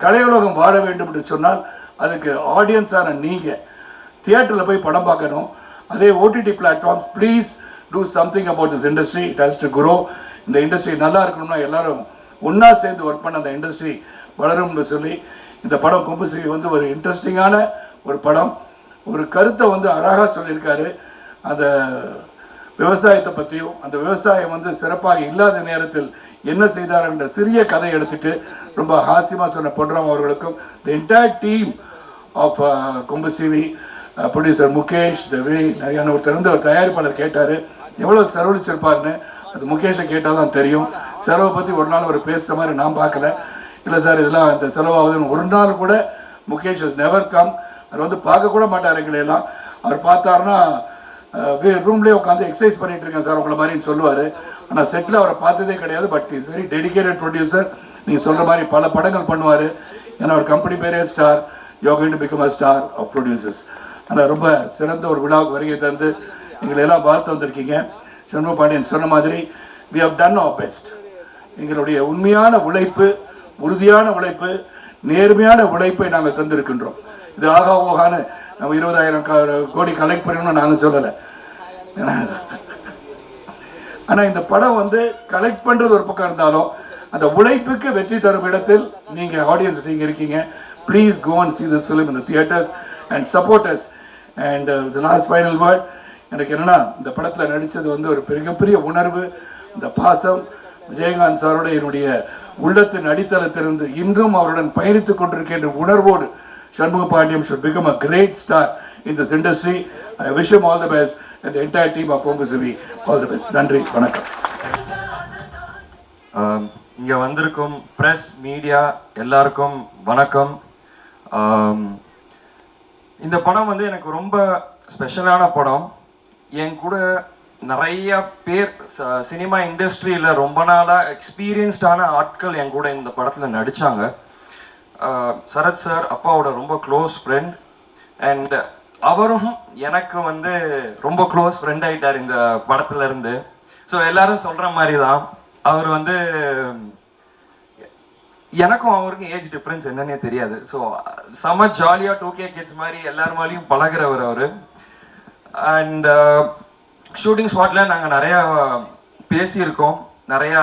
Speaker 8: கலையுலகம் வாழ வேண்டும் என்று சொன்னால் அதுக்கு ஆடியன்ஸான நீங்கள் தியேட்டரில் போய் படம் பார்க்கணும். அதே OTT platform, please do something about this industry. It has to grow. இந்த இண்டஸ்ட்ரி நல்லா இருக்கணும்னா எல்லாரும் ஒன்றா சேர்ந்து ஒர்க் பண்ண அந்த இண்டஸ்ட்ரி வளரும்னு சொல்லி இந்த படம் கொம்பு சீவி வந்து ஒரு இன்ட்ரெஸ்டிங்கான ஒரு படம். ஒரு கருத்தை வந்து அழகாக சொல்லியிருக்காரு. அந்த விவசாயத்தை பற்றியும், அந்த விவசாயம் வந்து சிறப்பாக இல்லாத நேரத்தில் என்ன செய்தார் என்ற சிறிய கதை எடுத்துட்டு ரொம்ப ஹாஸ்யமாக சொன்ன பொன்ராம் அவர்களுக்கும் தி என்டையர் டீம் ஆஃப் கொம்பசிவி ப்ரொடியூசர் முகேஷ் தேவி நிறைய ஒருத்தர் வந்து ஒரு தயாரிப்பாளர் கேட்டார் எவ்வளோ செலவழிச்சிருப்பாருன்னு. அது முகேஷை கேட்டால் தான் தெரியும். செலவை பற்றி ஒரு நாள் அவர் பேசுகிற மாதிரி நான் பார்க்கல. இல்லை சார் இதெல்லாம் இந்த செலவாகுதுன்னு ஒரு நாள் கூட முகேஷ் நெவர் கம். அவர் வந்து பார்க்க கூட மாட்டார் எங்களையெல்லாம். அவர் பார்த்தாருன்னா ரூம்லேயே உட்காந்து எக்ஸசைஸ் பண்ணிட்டு இருக்கேன் சார் உங்களை மாதிரின்னு சொல்லுவார். ஆனால் செட்டில் அவரை பார்த்ததே கிடையாது. But is very dedicated producer. நீங்கள் சொல்கிற மாதிரி பல படங்கள் பண்ணுவார். ஏன்னா ஒரு கம்பெனி பேரே star, you are going to become a star of producers. அதனால் ரொம்ப சிறந்த ஒரு விழாவுக்கு வருகை தந்து எங்களை எல்லாம் வாழ்த்து வந்திருக்கீங்க. சண்முக பாண்டியன் சொன்ன மாதிரி we have done our best. எங்களுடைய உண்மையான உழைப்பு, உறுதியான உழைப்பு, நேர்மையான உழைப்பை நாங்கள் தந்திருக்கின்றோம். இது ஆகா ஓகான்னு நம்ம 20,000 கோடி கலெக்ட் பண்ணணும்னு நாங்கள் சொல்லலை. ஆனால் இந்த படம் வந்து கலெக்ட் பண்ணுறது ஒரு பக்கம் இருந்தாலும் அந்த உழைப்புக்கு வெற்றி தரும் இடத்தில் நீங்கள் ஆடியன்ஸ் நீங்கள் இருக்கீங்க. Please go and see this film in the theaters and support us. And the last final word, எனக்கு என்னன்னா இந்த படத்தில் நடித்தது வந்து ஒரு மிகப்பெரிய உணர்வு. இந்த பாசம் விஜயகாந்த் சாரோட என்னுடைய உள்ளத்தின் அடித்தளத்திலிருந்து இன்றும் அவருடன் பயணித்துக் கொண்டிருக்கின்ற உணர்வோடு Shanmuga Pandiyam should become a great star in this industry. I wish him all the best and the entire team of Kombasivi all the best. நன்றி, வணக்கம்.
Speaker 9: இங்கே வந்திருக்கும் ப்ரெஸ் மீடியா எல்லாருக்கும் வணக்கம். இந்த படம் வந்து எனக்கு ரொம்ப ஸ்பெஷலான படம். என் கூட நிறைய பேர் சினிமா இண்டஸ்ட்ரியில் ரொம்ப நாளாக எக்ஸ்பீரியன்ஸ்டான ஆட்கள் என் கூட இந்த படத்தில் நடித்தாங்க. சரத் சார் அப்பாவோட ரொம்ப க்ளோஸ் ஃப்ரெண்ட். அண்ட் அவரும் எனக்கு வந்து ரொம்ப க்ளோஸ் ஃப்ரெண்ட் ஆகிட்டார் இந்த படத்துல இருந்து. ஸோ எல்லாரும் சொல்கிற மாதிரி தான் அவர் வந்து எனக்கும் அவருக்கும் ஏஜ் டிஃப்ரென்ஸ் என்னன்னே தெரியாது. ஸோ செம ஜாலியாக 2K கிட்ஸ் மாதிரி எல்லாருமாலையும் பழகிறவர் அவர். அண்ட் ஷூட்டிங் ஸ்பாட்டில் நாங்கள் நிறையா பேசியிருக்கோம், நிறையா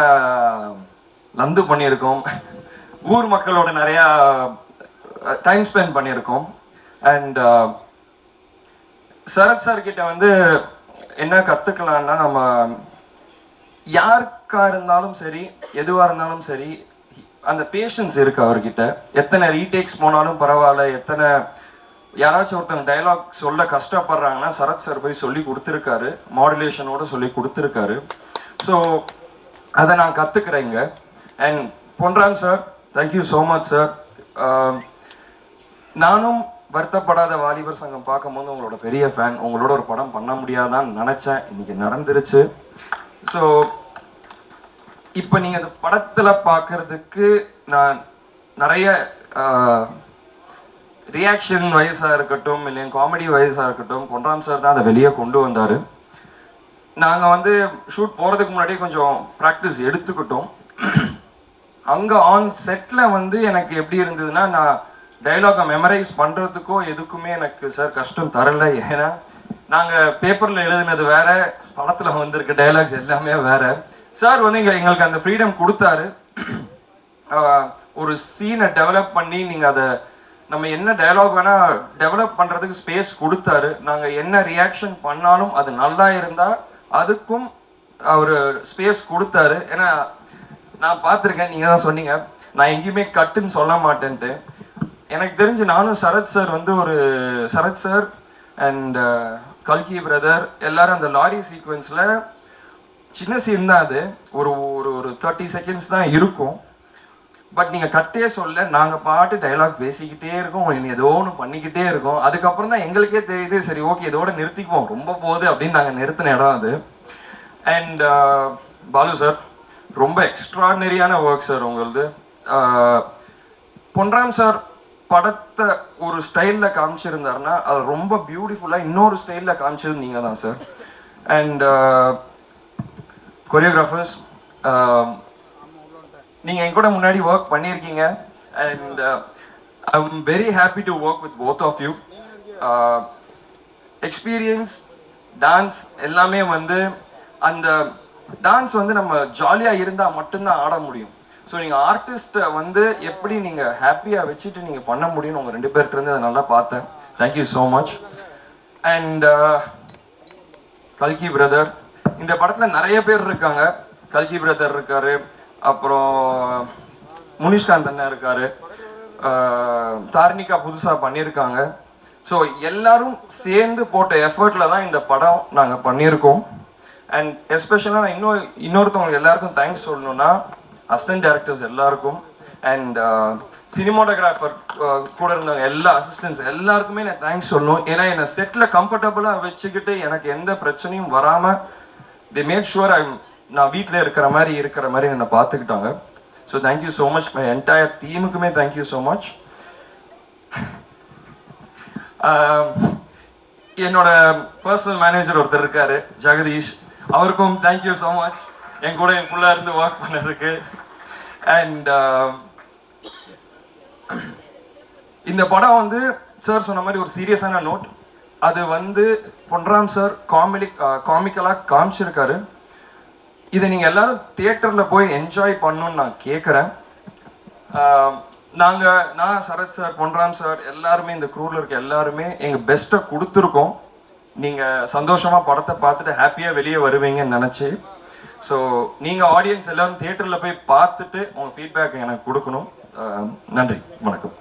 Speaker 9: லந்து பண்ணியிருக்கோம், ஊர் மக்களோட நிறையா டைம் ஸ்பெண்ட் பண்ணியிருக்கோம். அண்ட் சரத் சார் கிட்ட வந்து என்ன கற்றுக்கலான்னா, நம்ம யாருக்கா இருந்தாலும் சரி எதுவாக இருந்தாலும் சரி அந்த பேஷன்ஸ் இருக்கு அவர்கிட்ட. எத்தனை ரீடேக்ஸ் போனாலும் பரவாயில்ல, எத்தனை யாராச்சும் ஒருத்தவங்க டைலாக் சொல்ல கஷ்டப்படுறாங்கன்னா சரத் சார் போய் சொல்லி கொடுத்துருக்காரு, மாடுலேஷனோட சொல்லி கொடுத்துருக்காரு. ஸோ அதை நான் கற்றுக்குறேங்க. And Ponram sir, thank you so much sir. நானும் வருத்தப்படாத வாலிபர் சங்கம் பார்க்கும்போது உங்களோட பெரிய ஃபேன். உங்களோட ஒரு படம் பண்ண முடியாதான்னு நினச்சேன், இன்னைக்கு நடந்துருச்சு. ஸோ இப்போ நீங்கள் அந்த படத்தில் பார்க்கறதுக்கு நான் நிறைய ரியாக்ஷன் வைஸாக இருக்கட்டும், இல்லை காமெடி வைஸாக இருக்கட்டும், பொன்ராம் சார் தான் அதை வெளியே கொண்டு வந்தார். நாங்கள் வந்து ஷூட் போகிறதுக்கு முன்னாடியே கொஞ்சம் ப்ராக்டிஸ் எடுத்துக்கிட்டோம். அங்கே ஆன் செட்டில் வந்து எனக்கு எப்படி இருந்ததுன்னா, நான் டைலாகை மெமரைஸ் பண்ணுறதுக்கோ எதுக்குமே எனக்கு சார் கஷ்டம் தரலை. ஏன்னா நாங்கள் பேப்பரில் எழுதுனது வேற, படத்தில் வந்திருக்க டைலாக்ஸ் எல்லாமே வேற. சார் வந்து எங்களுக்கு அந்த ஃப்ரீடம் கொடுத்தாரு. ஒரு சீனை டெவலப் பண்ணி நீங்கள் அதை நம்ம என்ன டைலாக் வேணால் டெவலப் பண்ணுறதுக்கு ஸ்பேஸ் கொடுத்தாரு. நாங்கள் என்ன ரியாக்ஷன் பண்ணாலும் அது நல்லா இருந்தால் அதுக்கும் அவர் ஸ்பேஸ் கொடுத்தாரு. ஏன்னா நான் பார்த்துருக்கேன், நீங்கள் தான் சொன்னீங்க நான் எங்கேயுமே கட்டுன்னு சொல்ல மாட்டேன்ட்டு. எனக்கு தெரிஞ்சு நானும் சரத் சார் வந்து ஒரு சரத் சார் அண்ட் கல்கி பிரதர் எல்லாரும் அந்த லாரி சீக்வன்ஸில் சின்ன சீன் தான் அது, ஒரு ஒரு 30 செகண்ட்ஸ் தான் இருக்கும். பட் நீங்கள் கட்டே சொல்ல, நாங்கள் பாட்டு டைலாக் பேசிக்கிட்டே இருக்கோம், ஏதோ ஒன்று பண்ணிக்கிட்டே இருக்கோம். அதுக்கப்புறம் தான் எங்களுக்கே தெரியுது, சரி ஓகே இதோட நிறுத்திக்குவோம், ரொம்ப போகுது அப்படின்னு நாங்கள் நிறுத்தின இடம் அது. அண்ட் பாலு சார், ரொம்ப எக்ஸ்ட்ராடினரியான ஒர்க் சார் உங்களது. பொன்ராம் சார் படத்தை ஒரு ஸ்டைலில் காமிச்சிருந்தாருன்னா அது ரொம்ப பியூட்டிஃபுல்லாக இன்னொரு ஸ்டைலில் காமிச்சது நீங்கள் தான் சார். அண்ட் கொரியோகிராஃபர்ஸ், நீங்கள் என் கூட முன்னாடி ஒர்க் பண்ணியிருக்கீங்க. And I am very happy to work with both of you. Experience, dance எல்லாமே வந்து அந்த டான்ஸ் வந்து நம்ம ஜாலியாக இருந்தால் மட்டும்தான் ஆட முடியும். ஸோ நீங்கள் ஆர்டிஸ்ட்டை வந்து எப்படி நீங்கள் ஹாப்பியாக வச்சுட்டு நீங்கள் பண்ண முடியும்னு உங்கள் 2 பேர்கிட்ட இருந்து அதை நல்லா பார்த்தேன். Thank you so much. அண்ட் கல்கி பிரதர். இந்த படத்தில் நிறைய பேர் இருக்காங்க. கல்கி பிரதர் இருக்காரு, அப்புறம் முனிஷ்காந்த் அண்ணன் இருக்காரு, தார்னிகா புதுசாக பண்ணியிருக்காங்க. ஸோ எல்லாரும் சேர்ந்து போட்ட எஃபர்ட்டில் தான் இந்த படம் நாங்கள் பண்ணியிருக்கோம். அண்ட் எஸ்பெஷலாக நான் இன்னொருத்தவங்களுக்கு எல்லாருக்கும் தேங்க்ஸ் சொல்லணும்னா அசிஸ்டன்ட் டைரக்டர்ஸ் எல்லாருக்கும் அண்ட் சினிமாட்டோகிராஃபர் கூட இருந்தவங்க எல்லா அசிஸ்டன்ட்ஸ் எல்லாருக்குமே நான் தேங்க்ஸ் சொல்லணும். ஏன்னா என்னை செட்டில் கம்ஃபர்டபுளாக வச்சுக்கிட்டு எனக்கு எந்த பிரச்சனையும் வராமல் தே மேட் ஷுவர் நான் வீட்டில் இருக்கிற மாதிரி என்னை பார்த்துக்கிட்டாங்க. So thank you so much. My entire டீமுக்குமே தேங்க்யூ ஸோ மச். என்னோட பர்சனல் மேனேஜர் ஒருத்தர் இருக்காரு, ஜெகதீஷ், அவருக்கும் தேங்க்யூ ஸோ மச் என் கூட என் ஃபுல்லாக இருந்து ஒர்க் பண்ணதுக்கு. அண்ட் இந்த படம் வந்து சார் சொன்ன மாதிரி ஒரு சீரியஸான நோட். அது வந்து பொன்ராம் சார் காமிக்கலாக காமிச்சிருக்காரு. இதை நீங்கள் எல்லாரும் தியேட்டரில் போய் என்ஜாய் பண்ணணும்னு நான் கேட்குறேன். நான் சரத் சார், பொன்ராம் சார் எல்லாருமே இந்த க்ரூவில் இருக்க எல்லாருமே எங்கள் பெஸ்ட்டை கொடுத்துருக்கோம். நீங்கள் சந்தோஷமாக படத்தை பார்த்துட்டு ஹாப்பியாக வெளியே வருவீங்கன்னு நினச்சி. ஸோ நீங்கள் ஆடியன்ஸ் எல்லோரும் தியேட்டரில் போய் பார்த்துட்டு உங்கள் ஃபீட்பேக் எனக்கு கொடுக்கணும். நன்றி, வணக்கம்.